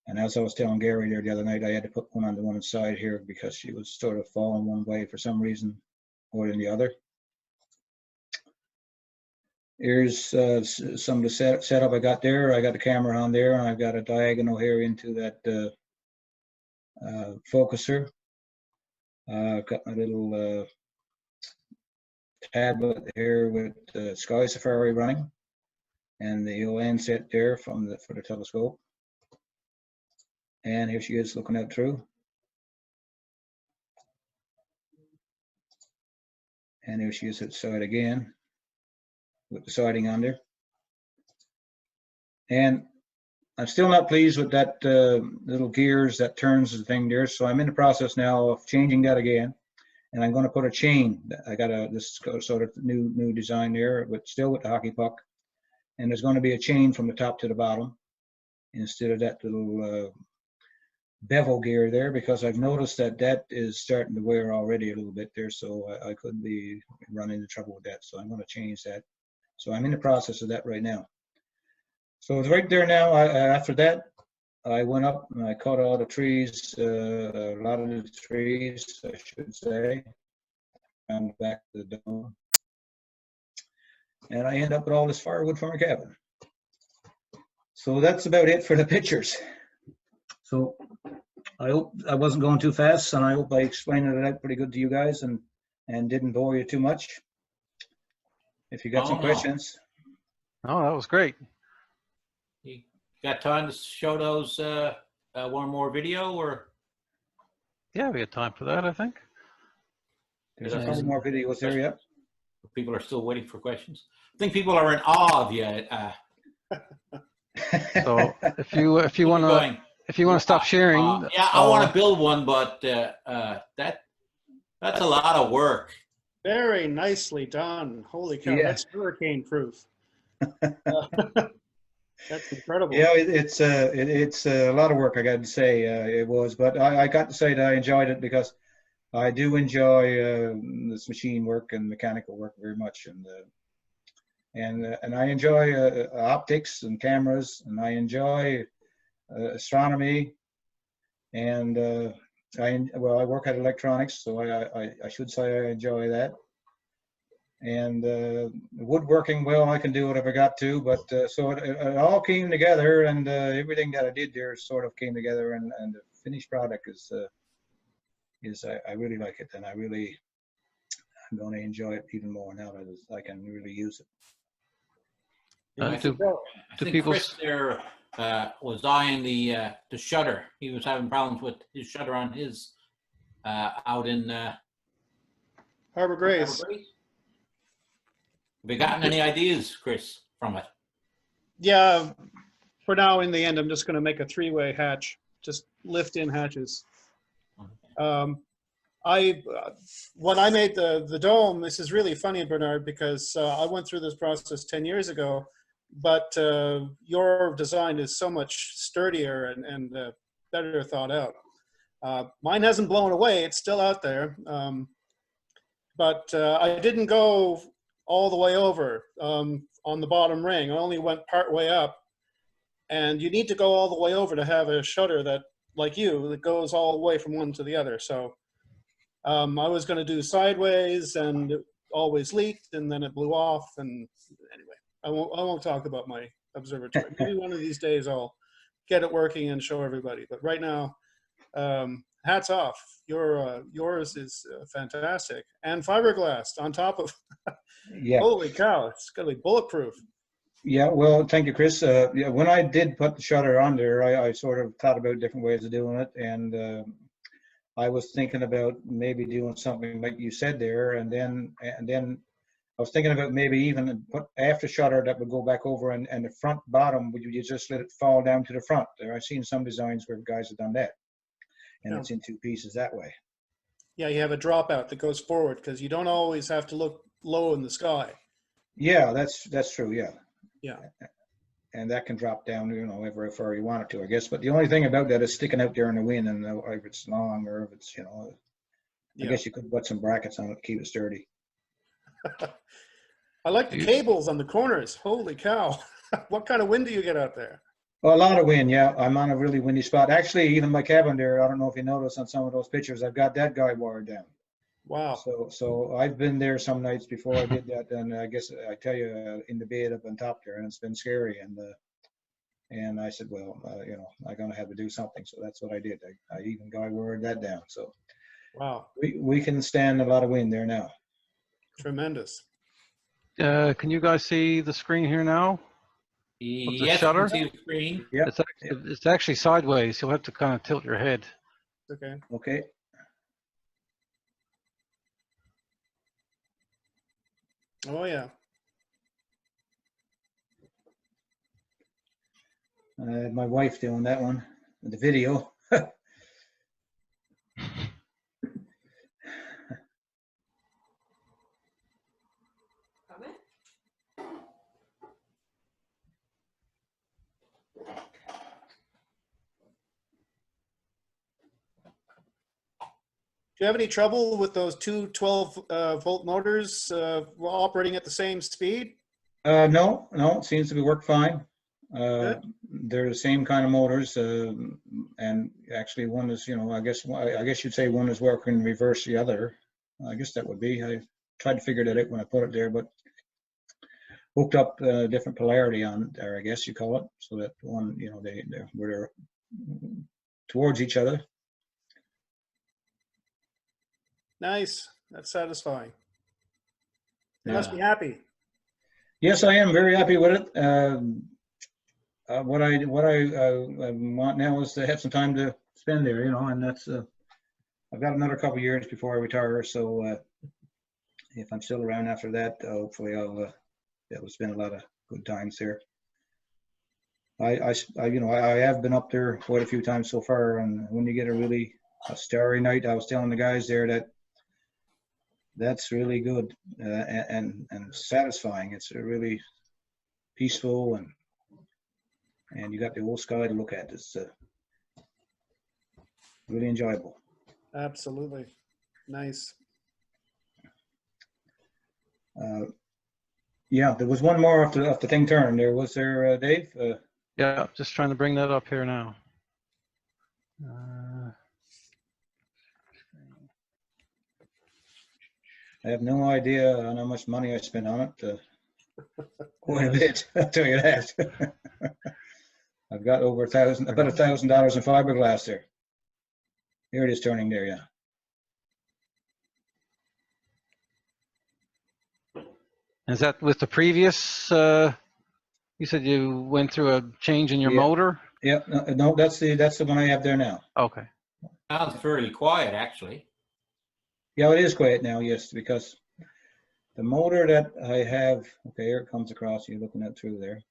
And as I was telling Gary there the other night, I had to put one on the one side here because she was sort of falling one way for some reason more than the other. Here's some of the setup I got there. I got the camera on there, and I've got a diagonal here into that focuser. I've got my little tablet here with Sky Safari running, and the land set there for the telescope. And here she is looking out through. And here she is at the side again, with the siding on there. And I'm still not pleased with that little gears that turns the thing there. So I'm in the process now of changing that again. And I'm going to put a chain. I got this sort of new design there, but still with the hockey puck. And there's going to be a chain from the top to the bottom instead of that little bevel gear there, because I've noticed that is starting to wear already a little bit there. So I could be running into trouble with that. So I'm going to change that. So I'm in the process of that right now. So it's right there now. After that, I went up and I cut all the trees, a lot of the trees, I should say, around the back of the dome. And I end up with all this firewood from our cabin. So that's about it for the pictures. So I hope I wasn't going too fast, and I hope I explained it out pretty good to you guys and didn't bore you too much. If you got some questions. Oh, that was great. You got time to show those one more video, or? Yeah, we had time for that, I think. There's a couple more videos there, yeah. People are still waiting for questions. I think people are in awe of you. So if you want to. If you want to stop sharing. Yeah, I want to build one, but that's a lot of work. Very nicely done. Holy cow, Yeah. That's hurricane proof. That's incredible. Yeah, it's a lot of work, I got to say. It was, but I got to say that I enjoyed it because I do enjoy this machine work and mechanical work very much, and I enjoy optics and cameras, and I enjoy astronomy, and I work at electronics, so I should say I enjoy that. And woodworking, well, I can do whatever I got to, but so it all came together, and everything that I did there sort of came together, and the finished product is I really like it, and I'm going to enjoy it even more now that I can really use it. I think Chris there was eyeing the shutter. He was having problems with his shutter on his out in Harbor Grace. Have you gotten any ideas, Chris, from it? Yeah, for now, in the end, I'm just going to make a three-way hatch, just lift-in hatches. When I made the dome, this is really funny, Bernard, because I went through this process 10 years ago, but your design is so much sturdier and better thought out. Mine hasn't blown away. It's still out there. But I didn't go all the way over on the bottom ring. I only went part way up. And you need to go all the way over to have a shutter that, like you, that goes all the way from one to the other. So I was going to do sideways, and it always leaked, and then it blew off. And anyway, I won't talk about my observatory. Maybe one of these days I'll get it working and show everybody. But right now, hats off. Yours is fantastic, and fiberglass on top of. Yeah. Holy cow! It's gonna be bulletproof. Yeah, well, thank you, Chris. Yeah, when I did put the shutter on there, I sort of thought about different ways of doing it, and I was thinking about maybe doing something like you said there, and then I was thinking about maybe even put after shutter that would go back over, and the front bottom, would you just let it fall down to the front there? I've seen some designs where guys have done that, and Yeah. it's in two pieces that way. Yeah, you have a dropout that goes forward because you don't always have to look low in the sky. Yeah, that's true. Yeah. Yeah. And that can drop down, every far you want it to, I guess. But the only thing about that is sticking out there in the wind, and if it's long or if it's, I Yeah. guess you could put some brackets on it to keep it sturdy. I like the cables on the corners. Holy cow! What kind of wind do you get out there? Well, a lot of wind, yeah. I'm on a really windy spot. Actually, even my cabin there, I don't know if you noticed on some of those pictures, I've got that guy wired down. Wow. So I've been there some nights before I did that, and I guess I tell you, in the bed up on top there, and it's been scary. And I said, well, I'm gonna have to do something. So that's what I did. I even guy wired that down. So Wow. we can stand a lot of wind there now. Tremendous. Can you guys see the screen here now? Yes, I shutter? can see the screen. Yeah. It's actually sideways. You'll have to kind of tilt your head. Okay. Okay. Oh yeah. My wife doing that one, the video. Do you have any trouble with those two 12-volt motors operating at the same speed? No, it seems to be worked fine. Good. They're the same kind of motors, and actually one is, I guess you'd say one is working in reverse the other. I guess that would be. I tried to figure that out when I put it there, but hooked up different polarity on there, I guess you call it, so that one, they're towards each other. Nice. That's satisfying. You Yeah. must be happy. Yes, I am very happy with it. What I want now is to have some time to spend there, and that's I've got another couple of years before I retire, so if I'm still around after that, hopefully I'll spend a lot of good times there. I have been up there quite a few times so far, and when you get a starry night, I was telling the guys there that's really good and satisfying. It's really peaceful, and you got the whole sky to look at. It's really enjoyable. Absolutely. Nice. Yeah, there was one more off the thing turn there. Was there, Dave? Yeah, just trying to bring that up here now. I have no idea on how much money I spent on it. Quite a bit, I'll tell you that. I've got over about $1,000 in fiberglass there. Here it is turning there, yeah. Is that with the previous, you said you went through a change in your Yeah. motor? Yeah, no, that's the one I have there now. Okay. Sounds fairly quiet, actually. Yeah, it is quiet now, yes, because the motor that I have, okay, here it comes across, you're looking at through there.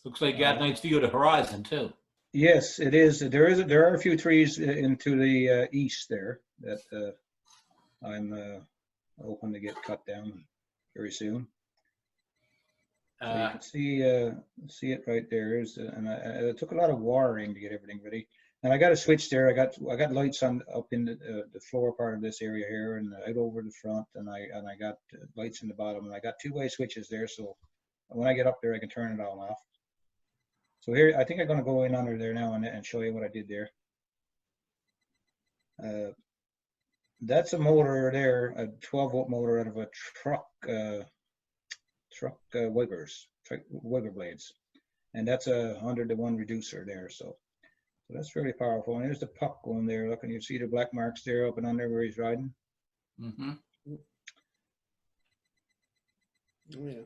Looks like you got a nice view of the horizon, too. Yes, it is. There are a few trees into the east there that I'm hoping to get cut down very soon. So you can see it right there. And it took a lot of wiring to get everything ready. And I got a switch there. I got lights on up in the floor part of this area here, and out over the front, and I got lights in the bottom, and I got two-way switches there. So when I get up there, I can turn it all off. So here, I think I'm going to go in under there now and show you what I did there. That's a motor there, a 12-volt motor out of a truck wiper blades. and that's a 100-to-1 reducer there. So that's really powerful. And there's the puck going there. Look, and you see the black marks there up and under where he's riding. Mm-hmm. Oh, yeah.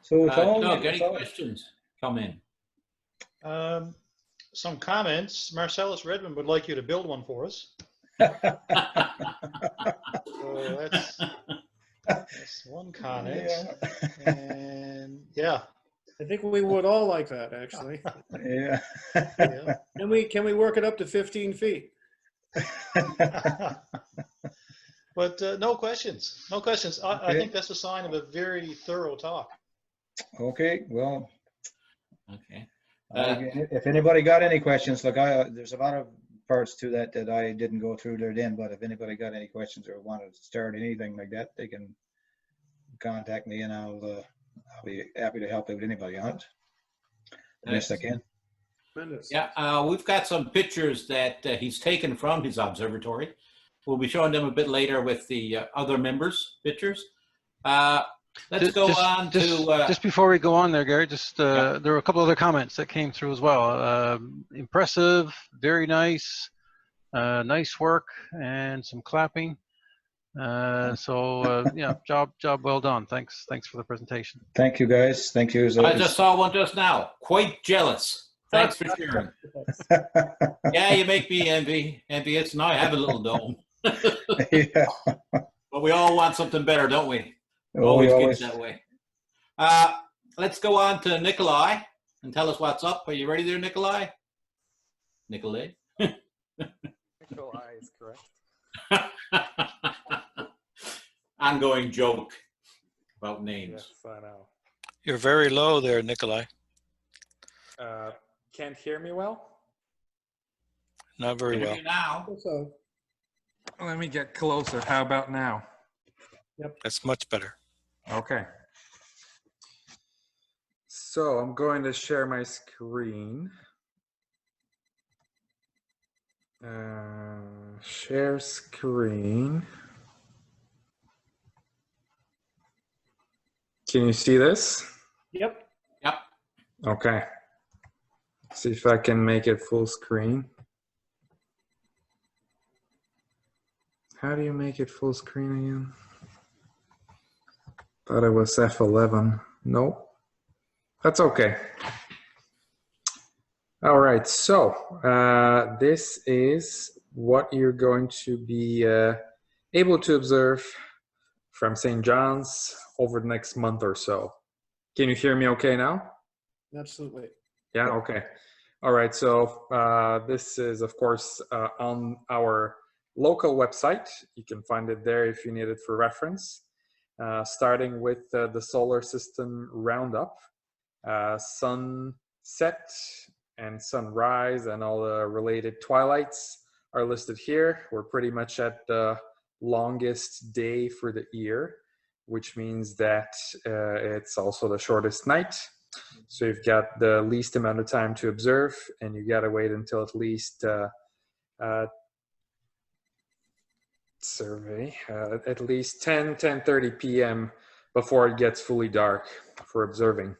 So it's all. Doug, it's any all- questions come in? Some comments. Marcellus Redmond would like you to build one for us. So that's one comment. Yeah. And yeah. I think we would all like that, actually. Yeah. Yeah. Can we work it up to 15 feet? But no questions. No questions. I Okay. think that's a sign of a very thorough talk. Okay, well, Okay. again, if anybody got any questions, look, there's a lot of parts to that I didn't go through there then, but if anybody got any questions or wanted to start anything like that, they can contact me and I'll be happy to help out with anybody on it. The best I can. Tremendous. Yeah, we've got some pictures that he's taken from his observatory. We'll be showing them a bit later with the other members' pictures. Let's go on to... Just before we go on there, Gary, there were a couple other comments that came through as well. Impressive, very nice, nice work, and some clapping. Yeah, job well done. Thanks for the presentation. Thank you, guys. Thank you. I just saw one just now. Quite jealous. Thanks for sharing. Yeah, you make me envious. Now I have a little dome. Yeah. But we all want something better, don't we? Oh, Always we gets that way. Let's go on to Nikolai and tell us what's up. Are you ready there, Nikolai? Nikolai? Nikolai is correct. Ongoing joke about names. Yes, I know. You're very low there, Nikolai. Can't hear me well? Not very well. Now. So, Let me get closer. How about now? That's much better. Okay. So I'm going to share my screen. Share screen. Can you see this? yep. Yep. Okay. See if I can make it full screen. How do you make it full screen again? Thought it was F11. Nope. That's okay. All right. So this is what you're going to be able to observe from St. John's over the next month or so. Can you hear me okay now? Absolutely. Yeah, okay. All right, so this is, of course, on our local website. You can find it there if you need it for reference. Starting with the solar system roundup, sunset and sunrise and all the related twilights are listed here. We're pretty much at the longest day for the year, which means that it's also the shortest night. So you've got the least amount of time to observe, and you got to wait until at least at least 10:30 p.m. before it gets fully dark for observing.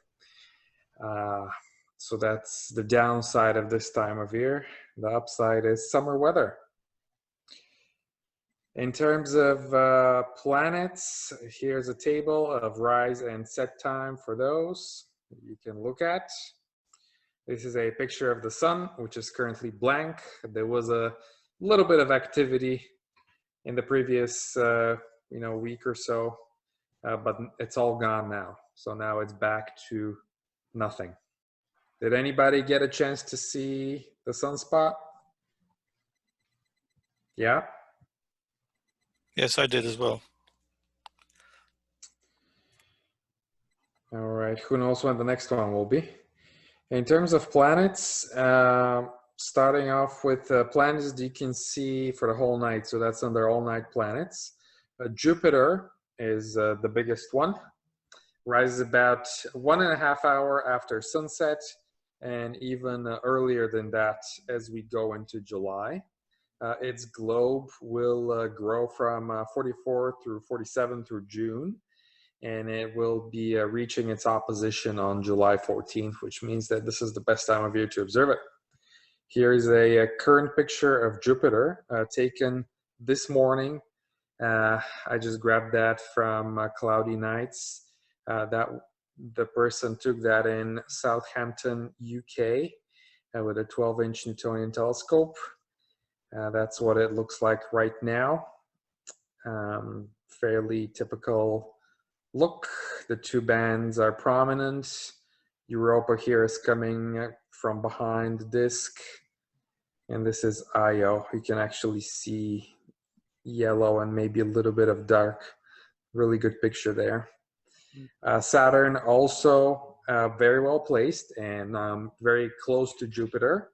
So that's the downside of this time of year. The upside is summer weather. In terms of planets, here's a table of rise and set time for those you can look at. This is a picture of the sun, which is currently blank. There was a little bit of activity in the previous week or so, but it's all gone now. So now it's back to nothing. Did anybody get a chance to see the sunspot? Yeah? Yes, I did as well. All right, who knows when the next one will be. In terms of planets, starting off with planets that you can see for the whole night. So that's under all night planets. Jupiter is the biggest one. Rises about 1.5 hours after sunset, and even earlier than that as we go into July. Its globe will grow from 44 through 47 through June. and it will be reaching its opposition on July 14th, which means that this is the best time of year to observe it. Here is a current picture of Jupiter taken this morning. I just grabbed that from Cloudy Nights. That the person took that in Southampton, UK, with a 12-inch Newtonian telescope. That's what it looks like right now. Fairly typical look. The two bands are prominent. Europa here is coming from behind the disk, and this is Io. You can actually see yellow and maybe a little bit of dark. Really good picture there. Saturn also very well placed and very close to Jupiter.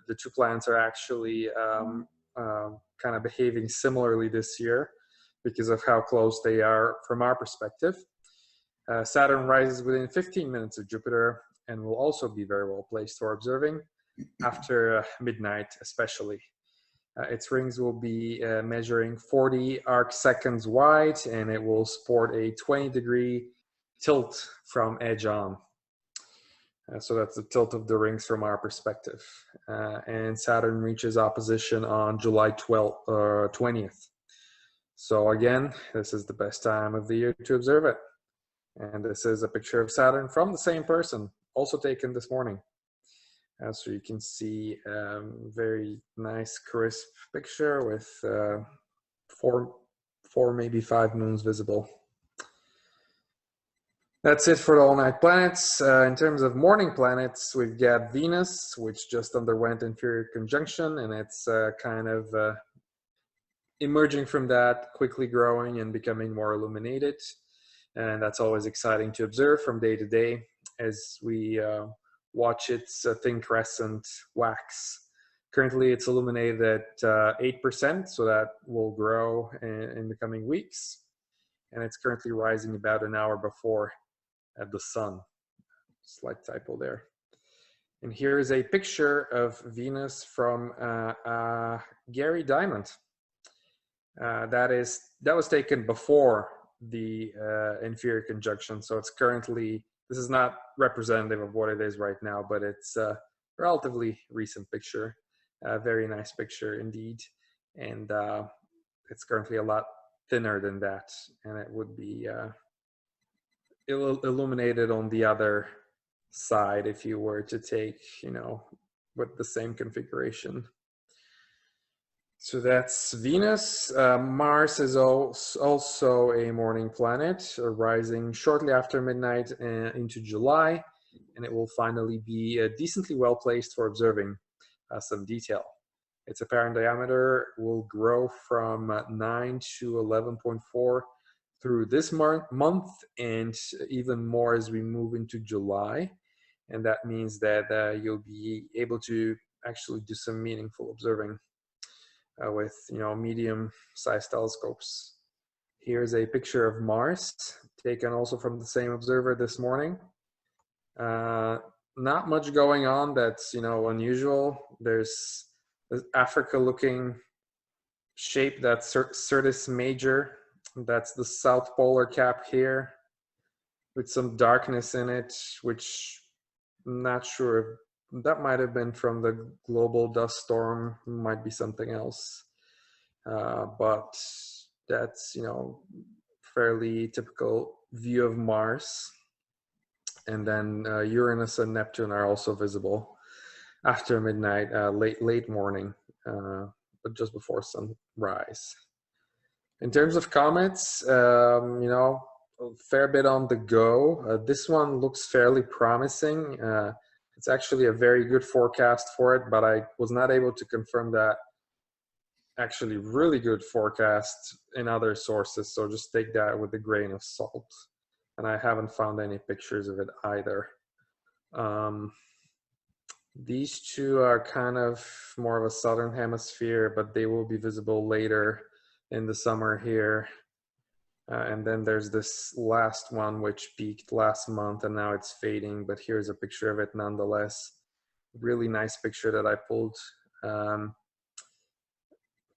The two planets are actually kind of behaving similarly this year because of how close they are from our perspective. Saturn rises within 15 minutes of Jupiter and will also be very well placed for observing after midnight especially. Its rings will be measuring 40 arc seconds wide, and it will sport a 20-degree tilt from edge on. So that's the tilt of the rings from our perspective. And Saturn reaches opposition on July 20th. So again, this is the best time of the year to observe it. And this is a picture of Saturn from the same person, also taken this morning. So you can see very nice, crisp picture with four, maybe 5 moons visible. That's it for the all-night planets. In terms of morning planets, we've got Venus, which just underwent inferior conjunction, and it's kind of emerging from that, quickly growing and becoming more illuminated. And that's always exciting to observe from day to day as we watch its thin crescent wax. Currently, it's illuminated at 8%, so that will grow in the coming weeks. And it's currently rising about an hour before the sun. Slight typo there. And here is a picture of Venus from Gary Diamond. That was taken before the inferior conjunction, so it's currently, this is not representative of what it is right now, but it's a relatively recent picture. Very nice picture indeed. And it's currently a lot thinner than that. And it would be illuminated on the other side if you were to take, with the same configuration. So that's Venus. Mars is also a morning planet, rising shortly after midnight into July, and it will finally be decently well placed for observing some detail. Its apparent diameter will grow from 9 to 11.4 through this month, and even more as we move into July. And that means that you'll be able to actually do some meaningful observing with medium-sized telescopes. Here's a picture of Mars, taken also from the same observer this morning. Not much going on that's unusual. There's this Africa-looking shape that's Syrtis Major. That's the south polar cap here, with some darkness in it, which I'm not sure. That might have been from the global dust storm, might be something else. But that's, fairly typical view of Mars. And then Uranus and Neptune are also visible after midnight, late morning, but just before sunrise. In terms of comets, a fair bit on the go. This one looks fairly promising. It's actually a very good forecast for it, but I was not able to confirm that actually really good forecast in other sources. So just take that with a grain of salt. And I haven't found any pictures of it either. These two are kind of more of a southern hemisphere, but they will be visible later in the summer here. And then there's this last one, which peaked last month, and now it's fading, but here's a picture of it nonetheless. Really nice picture that I pulled,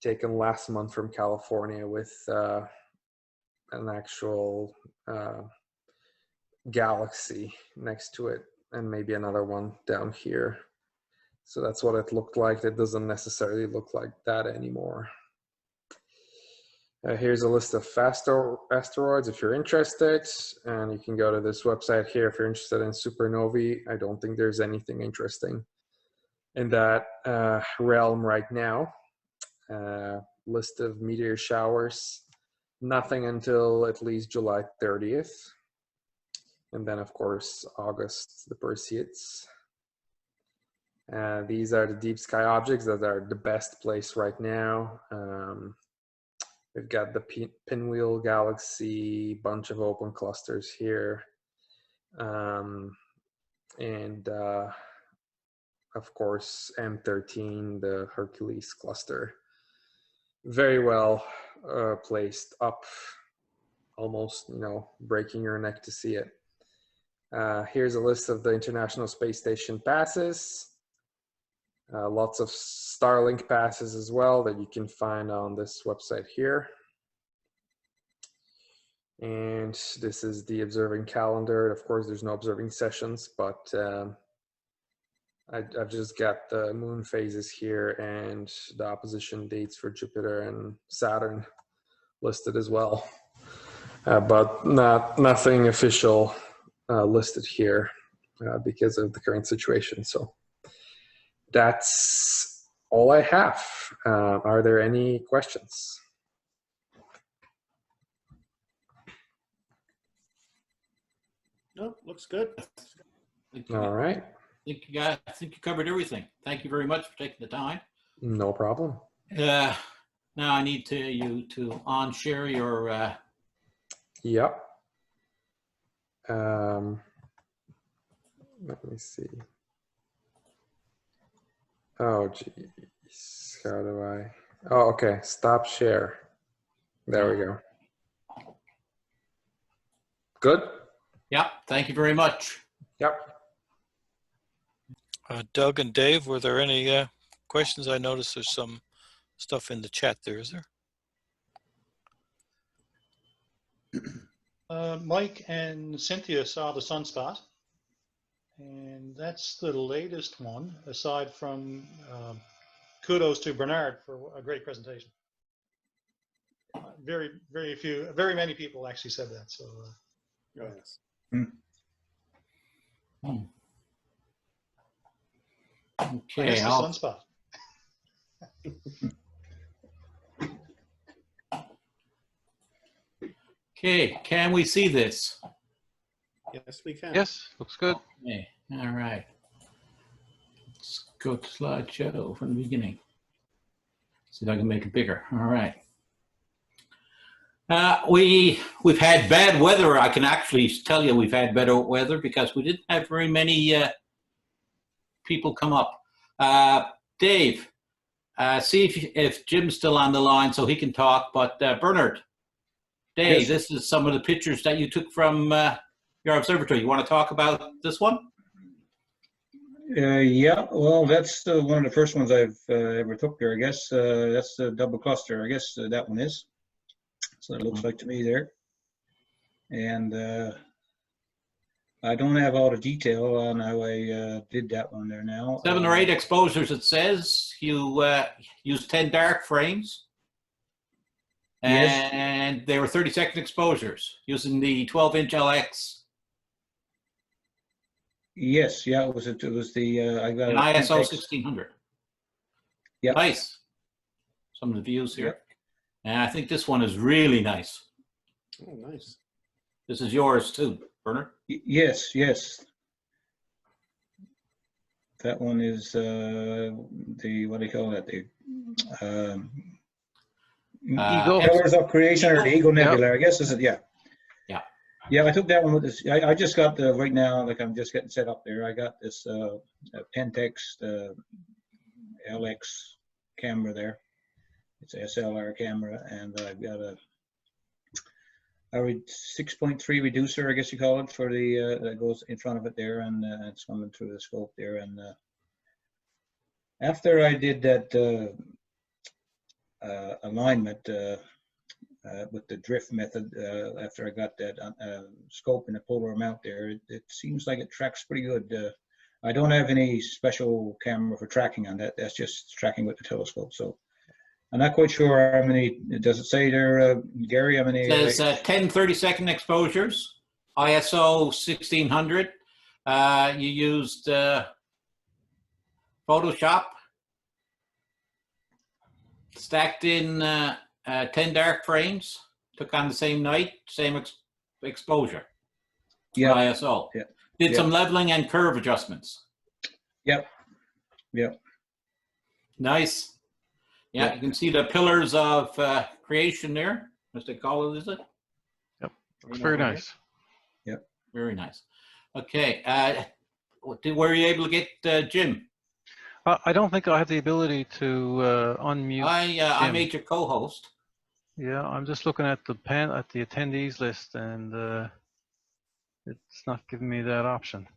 taken last month from California with an actual galaxy next to it, and maybe another one down here. So that's what it looked like. It doesn't necessarily look like that anymore. Here's a list of fast asteroids if you're interested, and you can go to this website here if you're interested in supernovae. I don't think there's anything interesting in that realm right now. List of meteor showers, nothing until at least July 30th. And then, of course, August, the Perseids. These are the deep sky objects that are the best place right now. We've got the Pinwheel Galaxy, bunch of open clusters here. And of course, M13, the Hercules cluster. Very well placed up, almost, you know, breaking your neck to see it. Here's a list of the International Space Station passes. Lots of Starlink passes as well that you can find on this website here. And this is the observing calendar. Of course, there's no observing sessions, but I've just got the moon phases here and the opposition dates for Jupiter and Saturn listed as well. But nothing official listed here because of the current situation. So that's all I have. Are there any questions? No, looks good. All right. I think you covered everything. Thank you very much for taking the time. No problem. Now I need you to on-share your... Yep. Let me see. Oh, geez. How do I? Oh, okay. Stop share. There we go. Good? Yeah, thank you very much. Yep. Doug and Dave, were there any questions? I noticed there's some stuff in the chat there, is there? Mike and Cynthia saw the sunspot, and that's the latest one, aside from kudos to Bernard for a great presentation. Very many people actually said that, so Yes. Okay, I guess the sunspot. Okay, can we see this? Yes, we can. Yes, looks good. Okay, all right. Let's go to slideshow from the beginning. See if I can make it bigger. All right. We've had bad weather. I can actually tell you we've had better weather because we didn't have very many people come up. Dave, see if Jim's still on the line so he can talk. But Bernard, Dave, Yes. This is some of the pictures that you took from your observatory. You want to talk about this one? Yeah, well, that's one of the first ones I've ever took there, I guess. That's the double cluster. I guess that one is. So it looks like to me there. And I don't have all the detail on how I did that one there now. 7 or 8 exposures, it says. You used 10 dark frames. Yes. And they were 30-second exposures using the 12-inch LX. Yes, yeah, it was the I got An a ISO 10X. 1600. Yep. Nice. Some of the views here. Yep. And I think this one is really nice. Oh, nice. This is yours too, Bernard. Yes, yes. That one is the, what do you call that? The Eagle. Pillars of Creation or the Eagle Nebula, I guess is it? Yeah. Yeah. Yeah, I took that one with this. I just got the, right now, like I'm just getting set up there. I got this Pentax LX camera there. It's a SLR camera, and I've got a 6.3 reducer, I guess you call it, for the that goes in front of it there, and it's coming through the scope there. And after I did that alignment, with the drift method, after I got that scope and the polar mount there, it seems like it tracks pretty good. I don't have any special camera for tracking on that. That's just tracking with the telescope. So I'm not quite sure how many, does it say there, Gary, how many? It says 10 30-second exposures, ISO 1600. You used Photoshop, stacked in 10 dark frames, took on the same night, same exposure. Yeah. ISO. Yeah. Did Yeah. some leveling and curve adjustments. Yep. Yep. Nice. Yeah, Yep. you can see the pillars of creation there. Mr. Call, is it? Yep. Looks very nice. Yep. Very nice. Okay. Were you able to get Jim? I don't think I have the ability to unmute. I Jim. made your co-host. Yeah, I'm just looking at the attendees list, and it's not giving me that option.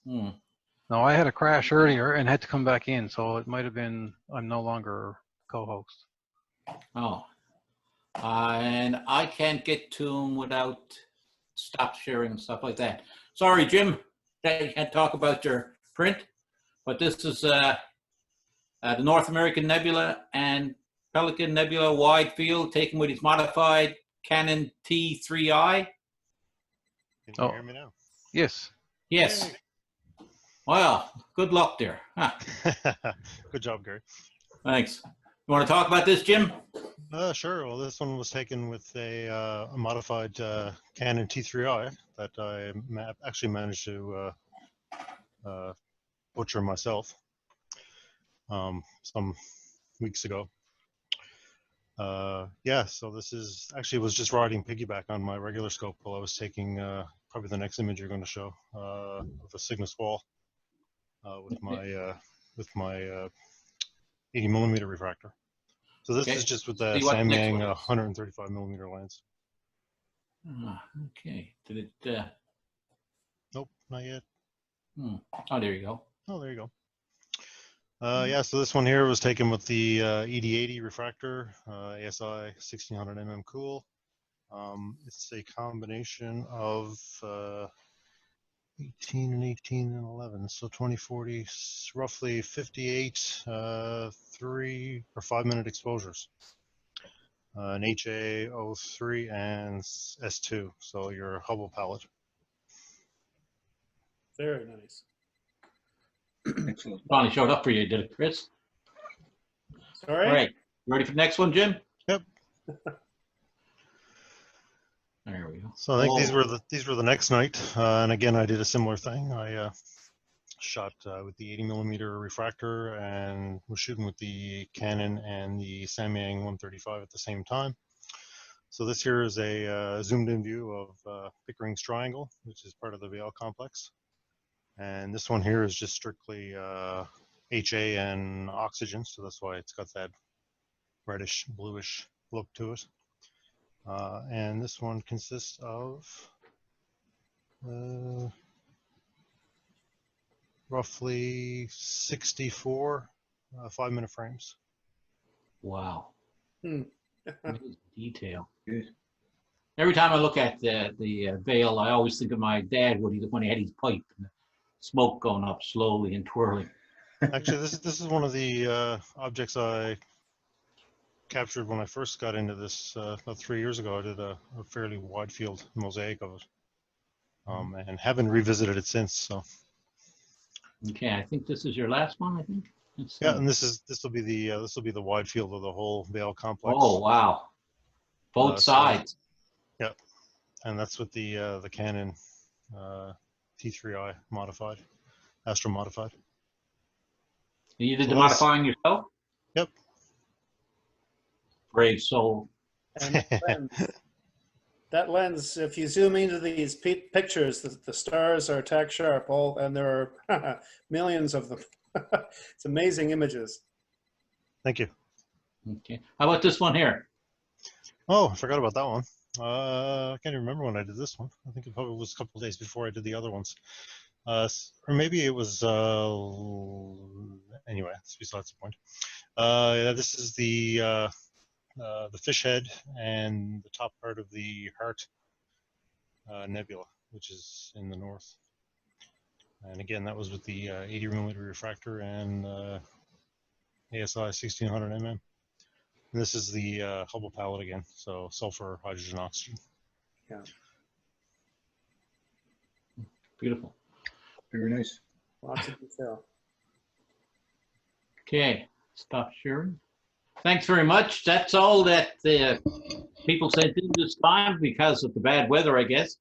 Hmm. No, I had a crash earlier and had to come back in, so it might have been I'm no longer co-host. Oh. And I can't get to him without stop sharing and stuff like that. Sorry, Jim, that you can't talk about your print, but this is the North American Nebula and Pelican Nebula wide field taken with its modified Canon T3i. Can you hear me now? Yes. Yes. Well, good luck there. Huh. Good job, Gary. Thanks. You want to talk about this, Jim? Sure. Well, this one was taken with a modified Canon T3i that I actually managed to butcher myself some weeks ago. Yeah, so this is actually was just riding piggyback on my regular scope while I was taking probably the next image you're going to show of a Cygnus wall with my 80mm refractor. So this is just with the Samyang 135mm lens. Okay. Did it? Nope, not yet. Oh, there you go. Oh, there you go. Yeah, so this one here was taken with the ED80 refractor, ASI 1600mm cool. It's a combination of 18 and 18 and 11, so 2040, roughly 58 3 or 5 minute exposures. An HA03 and S2, so your Hubble palette. Very nice. Excellent. Finally showed up for you, did it, Chris? Sorry? All right. You ready for the next one, Jim? Yep. There we go. So I think these were the next night, and again I did a similar thing. I shot with the 80mm refractor and was shooting with the Canon and the Samyang 135 at the same time. So this here is a zoomed-in view of Pickering's Triangle, which is part of the Vail complex. And this one here is just strictly HA and oxygen, so that's why it's got that reddish, bluish look to it. And this one consists of roughly 64 5-minute frames. Wow. Amazing detail. Good. Every time I look at the veil, I always think of my dad when he had his pipe and the smoke going up slowly and twirling. Actually, this is one of the objects I captured when I first got into this about 3 years ago. I did a fairly wide field mosaic of it, and haven't revisited it since. So. Okay, I think this is your last one. I think. Yeah, and this will be the wide field of the whole Vail complex. Oh wow! Both sides. Yeah, and that's with the Canon T3i modified, Astro modified. You did the modifying yourself? Yep. Brave soul. And that lens, if you zoom into these pictures, the stars are tack sharp, and there are millions of them. It's amazing images. Thank you. Okay. How about this one here? Oh, I forgot about that one. I can't even remember when I did this one. I think it probably was a couple of days before I did the other ones. Or maybe it was, anyway, that's besides the point. Yeah, this is the the fish head and the top part of the Heart Nebula, which is in the north. And again, that was with the 80 mm refractor and ASI 1600 mm. And this is the Hubble palette again, so sulfur, hydrogen, oxygen. Yeah. Beautiful. Very nice. Lots of detail. Okay, stop sharing. Thanks very much. That's all that the people sent in this time because of the bad weather, I guess.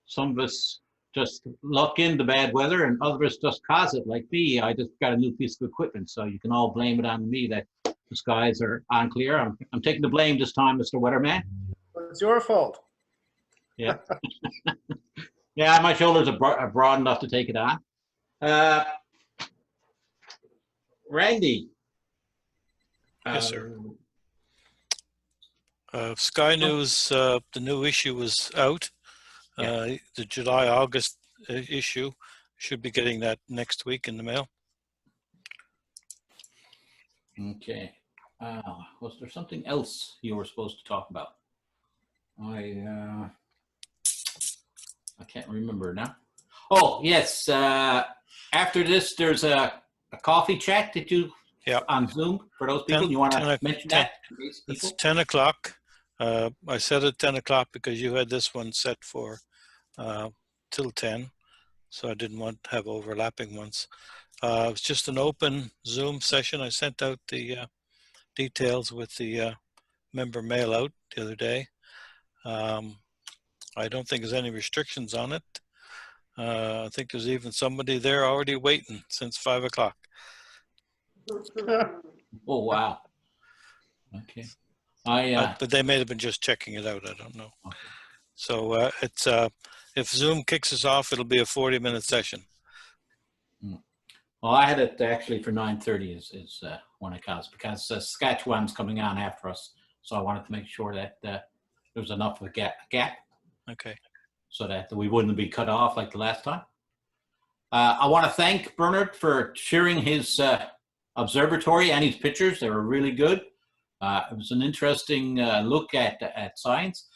Some of us just luck into bad weather and others just cause it, like me. I just got a new piece of equipment, so you can all blame it on me that the skies are unclear. I'm taking the blame this time, Mr. Weatherman. It's your fault. Yeah. Yeah, my shoulders are broad enough to take it on. Randy. Yes, sir. Sky News, the new issue was out. The July-August issue. Should be getting that next week in the mail. Okay. Was there something else you were supposed to talk about? I can't remember now. Oh, yes. After this, there's a coffee chat that you on Zoom for those people. You want to mention that? It's 10 o'clock. I said at 10 o'clock because you had this one set for till 10. So I didn't want to have overlapping ones. It was just an open Zoom session. I sent out the details with the member mail out the other day. I don't think there's any restrictions on it. I think there's even somebody there already waiting since 5 o'clock. Oh, wow. Okay. But they may have been just checking it out. I don't know. Okay. So it's if Zoom kicks us off, it'll be a 40-minute session. Well, I had it actually for 9:30 is when it comes because Saskatchewan's coming on after us. So I wanted to make sure that there was enough of a gap. Okay. So that we wouldn't be cut off like the last time. I want to thank Bernard for sharing his observatory and his pictures. They were really good. It was an interesting look at science.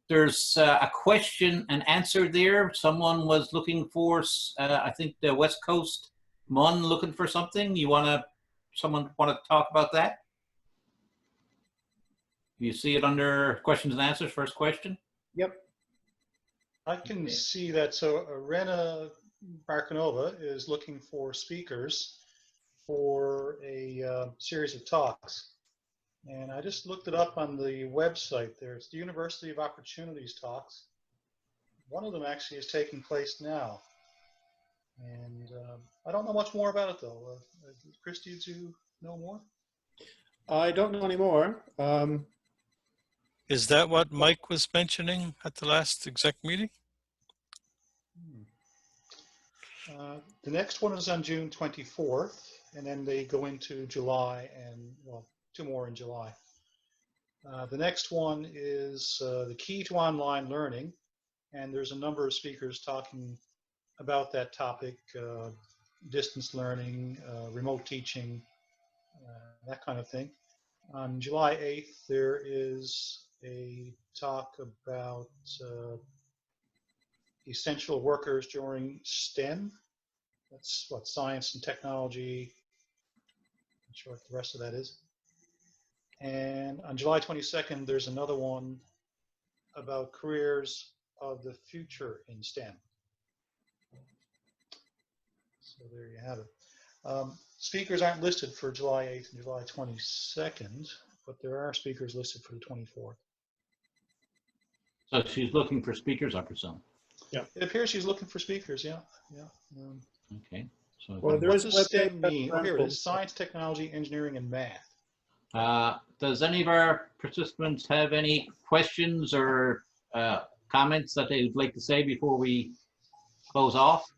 There's a question and answer there. Someone was looking for, I think the West Coast MUN looking for something. Someone want to talk about that? You see it under questions and answers, first question? Yep. I can see that. So Rena Barkanova is looking for speakers for a series of talks. And I just looked it up on the website there. It's the University of Opportunities talks. One of them actually is taking place now. And I don't know much more about it though. Christy, do you know more? I don't know anymore. Is that what Mike was mentioning at the last exec meeting? The next one is on June 24th, and then they go into July and, well, 2 more in July. The next one is the key to online learning, and there's a number of speakers talking about that topic, distance learning, remote teaching, that kind of thing. On July 8th, there is a talk about essential workers during STEM. That's what, science and technology. Not sure what the rest of that is. And on July 22nd, there's another one about careers of the future in STEM. So there you have it. Speakers aren't listed for July 8th and July 22nd, but there are speakers listed for the 24th. So she's looking for speakers, I presume. Yeah, it appears she's looking for speakers. Yeah. Okay. So Well, there what is does STEM mean? Oh, here it is: science, technology, engineering, and math. Does any of our participants have any questions or comments that they'd like to say before we close off?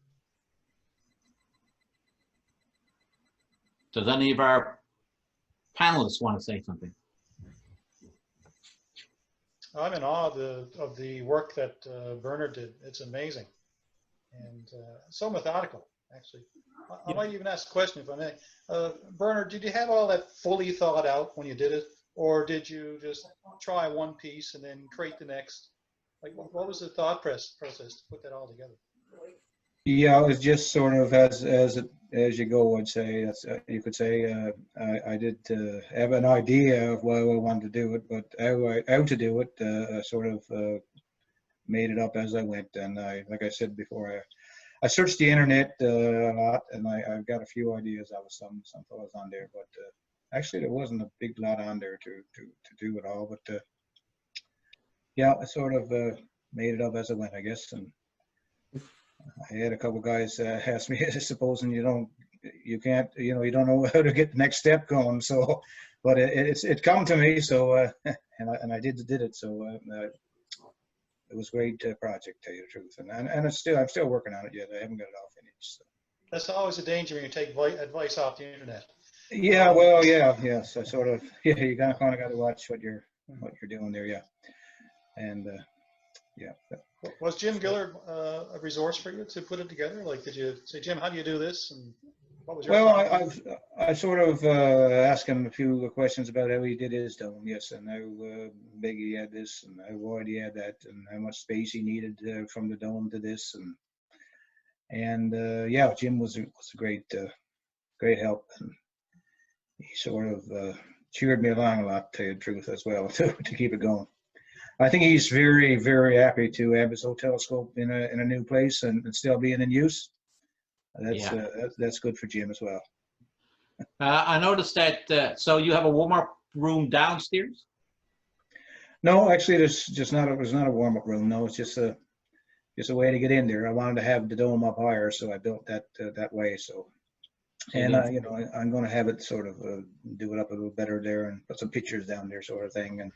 Does any of our panelists want to say something? I'm in awe of the work that Bernard did. It's amazing and so methodical, actually. I might even ask a question if I may. Bernard, did you have all that fully thought out when you did it, or did you just try one piece and then create the next? Like, what was the thought process to put that all together? Yeah, it's just sort of as you go, I'd say. That's, you could say I did have an idea of why I wanted to do it, but how to do it, I sort of made it up as I went. And like I said before, I searched the internet a lot, and I've got a few ideas. I was some thoughts on there, but actually there wasn't a big lot on there to do it all. But yeah, I sort of made it up as I went, I guess. And I had a couple guys ask me, supposing you don't know how to get the next step going. So, but it come to me. So and I did it. So it was a great project, to tell you the truth. And I'm still working on it yet. I haven't got it all finished. So. That's always a danger when you take advice off the internet. Yeah, well, yes. I sort of, you kind of got to watch what you're doing there. Yeah, and yeah. Was Jim Gillard a resource for you to put it together? Like, did you say, Jim, how do you do this? And what was your Well, I sort of asked him a few questions about how he did his dome, yes, and how big he had this, and how wide he had that, and how much space he needed from the dome to this, and yeah, Jim was a great help, and he sort of cheered me along a lot, to tell you the truth, as well, to keep it going. I think he's very, very happy to have his whole telescope in a new place and still being in use. That's good for Jim as well. I noticed that, so you have a warm-up room downstairs? No, actually, there's not a warm-up room. No, it's just a way to get in there. I wanted to have the dome up higher, so I built that way. So, and I'm going to have it sort of do it up a little better there and put some pictures down there, sort of thing, and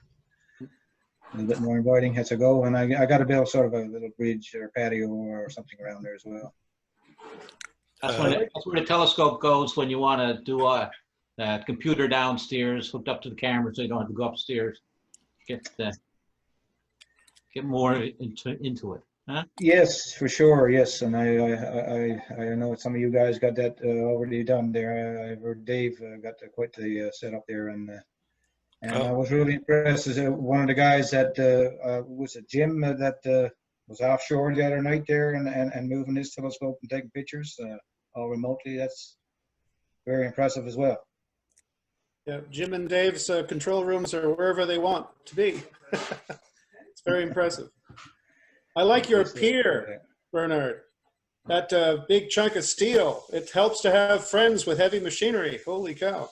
a little bit more inviting as I go. And I got to build sort of a little bridge or patio or something around there as well. That's where the telescope goes when you want to do a computer downstairs hooked up to the camera, so you don't have to go upstairs. Get more into it. Huh? Yes, for sure. Yes, and I know some of you guys got that already done there. I heard Dave got quite the setup there, and I was really impressed. As one of the guys that was it Jim that was offshore the other night there and moving his telescope and taking pictures all remotely. That's very impressive as well. Yeah, Jim and Dave's control rooms are wherever they want to be. It's very impressive. I like your pier, Bernard. That big chunk of steel. It helps to have friends with heavy machinery. Holy cow.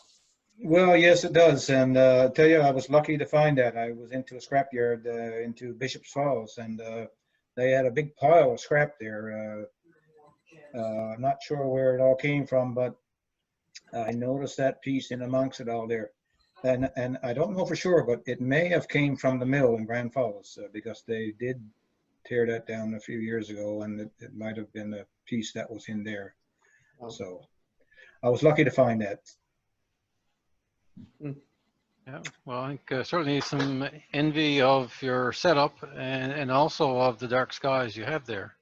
Well, yes, it does. And I tell you, I was lucky to find that. I was into a scrapyard into Bishop's Falls, and they had a big pile of scrap there. I'm not sure where it all came from, but I noticed that piece in amongst it all there. And I don't know for sure, but it may have came from the mill in Grand Falls because they did tear that down a few years ago, and it might have been a piece that was in there. Oh. So I was lucky to find that. Yeah, well, I think certainly some envy of your setup and also of the dark skies you have there.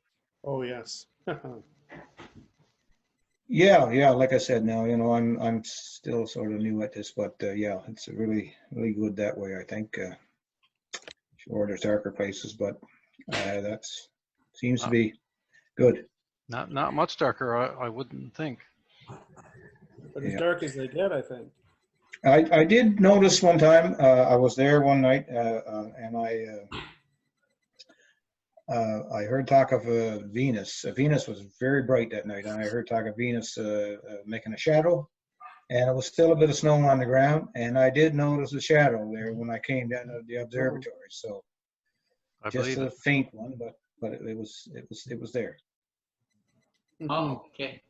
Oh, yes. Yeah. Like I said, now I'm still sort of new at this, but yeah, it's really good that way. I think. Sure, there's darker places, but that seems to be good. Not much darker, I wouldn't think. But as dark as they get, I think. I did notice one time. I was there one night, and I heard talk of Venus. Venus was very bright that night, and I heard talk of Venus making a shadow, and it was still a bit of snow on the ground, and I did notice a shadow there when I came down to the observatory. So just a faint one, but it was there. Oh, okay.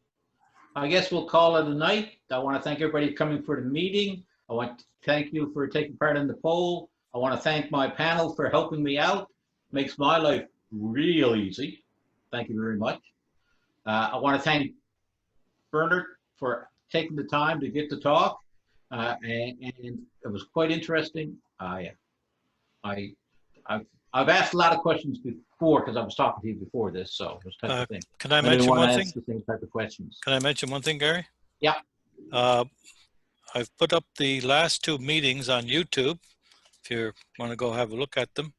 I guess we'll call it a night. I want to thank everybody coming for the meeting. I want to thank you for taking part in the poll. I want to thank my panel for helping me out. Makes my life real easy. Thank you very much. I want to thank Bernard for taking the time to get to talk, and it was quite interesting. I've asked a lot of questions before because I was talking to you before this, so it was type of thing. Can I mention one thing? The same type of questions. Can I mention one thing, Gary? Yeah. I've put up the last 2 meetings on YouTube. If you want to go have a look at them,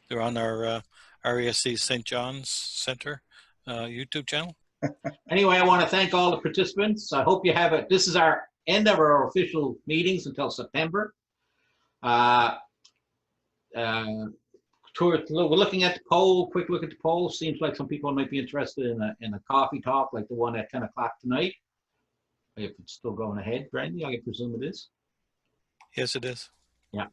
they're on our RASC St. John's Center YouTube channel. Anyway, I want to thank all the participants. I hope you have it. This is our end of our official meetings until September. We're looking at the poll, quick look at the poll. Seems like some people might be interested in a coffee talk like the one at 10 o'clock tonight. If it's still going ahead, Brandy, I presume it is. Yes, it is. Yeah.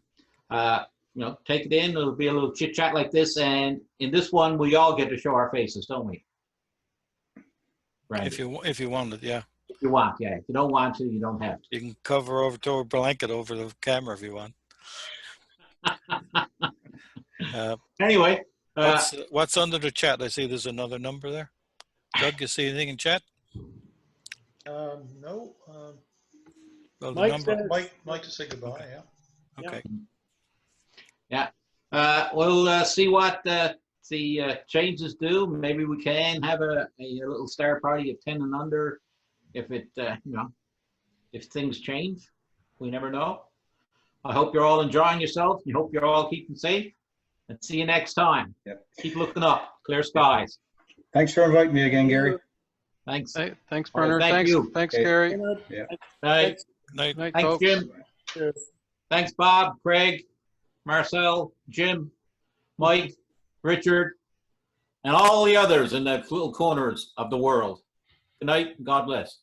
Take it in. It'll be a little chit chat like this. And in this one, we all get to show our faces, don't we? Brandy? If you want it, yeah. If you want, yeah. If you don't want to, you don't have to. You can cover over to a blanket over the camera if you want. Anyway. What's under the chat? I see there's another number there. Doug, you see anything in chat? No. Well, the Mike number. says- Mike to say goodbye, yeah. Okay. Yeah. We'll see what the changes do. Maybe we can have a little star party of 10 and under if it, if things change. We never know. I hope you're all enjoying yourself. I hope you're all keeping safe. And see you next time. Yep. Keep looking up. Clear skies. Thanks for inviting me again, Gary. Thanks. Hey, thanks, All right, Bernard. thank Thanks, you. thanks, Okay. Gary. Bye. Night. Night, Thanks, folks. Jim. Cheers. Thanks, Bob, Craig, Marcel, Jim, Mike, Richard, and all the others in the little corners of the world. Good night. God bless.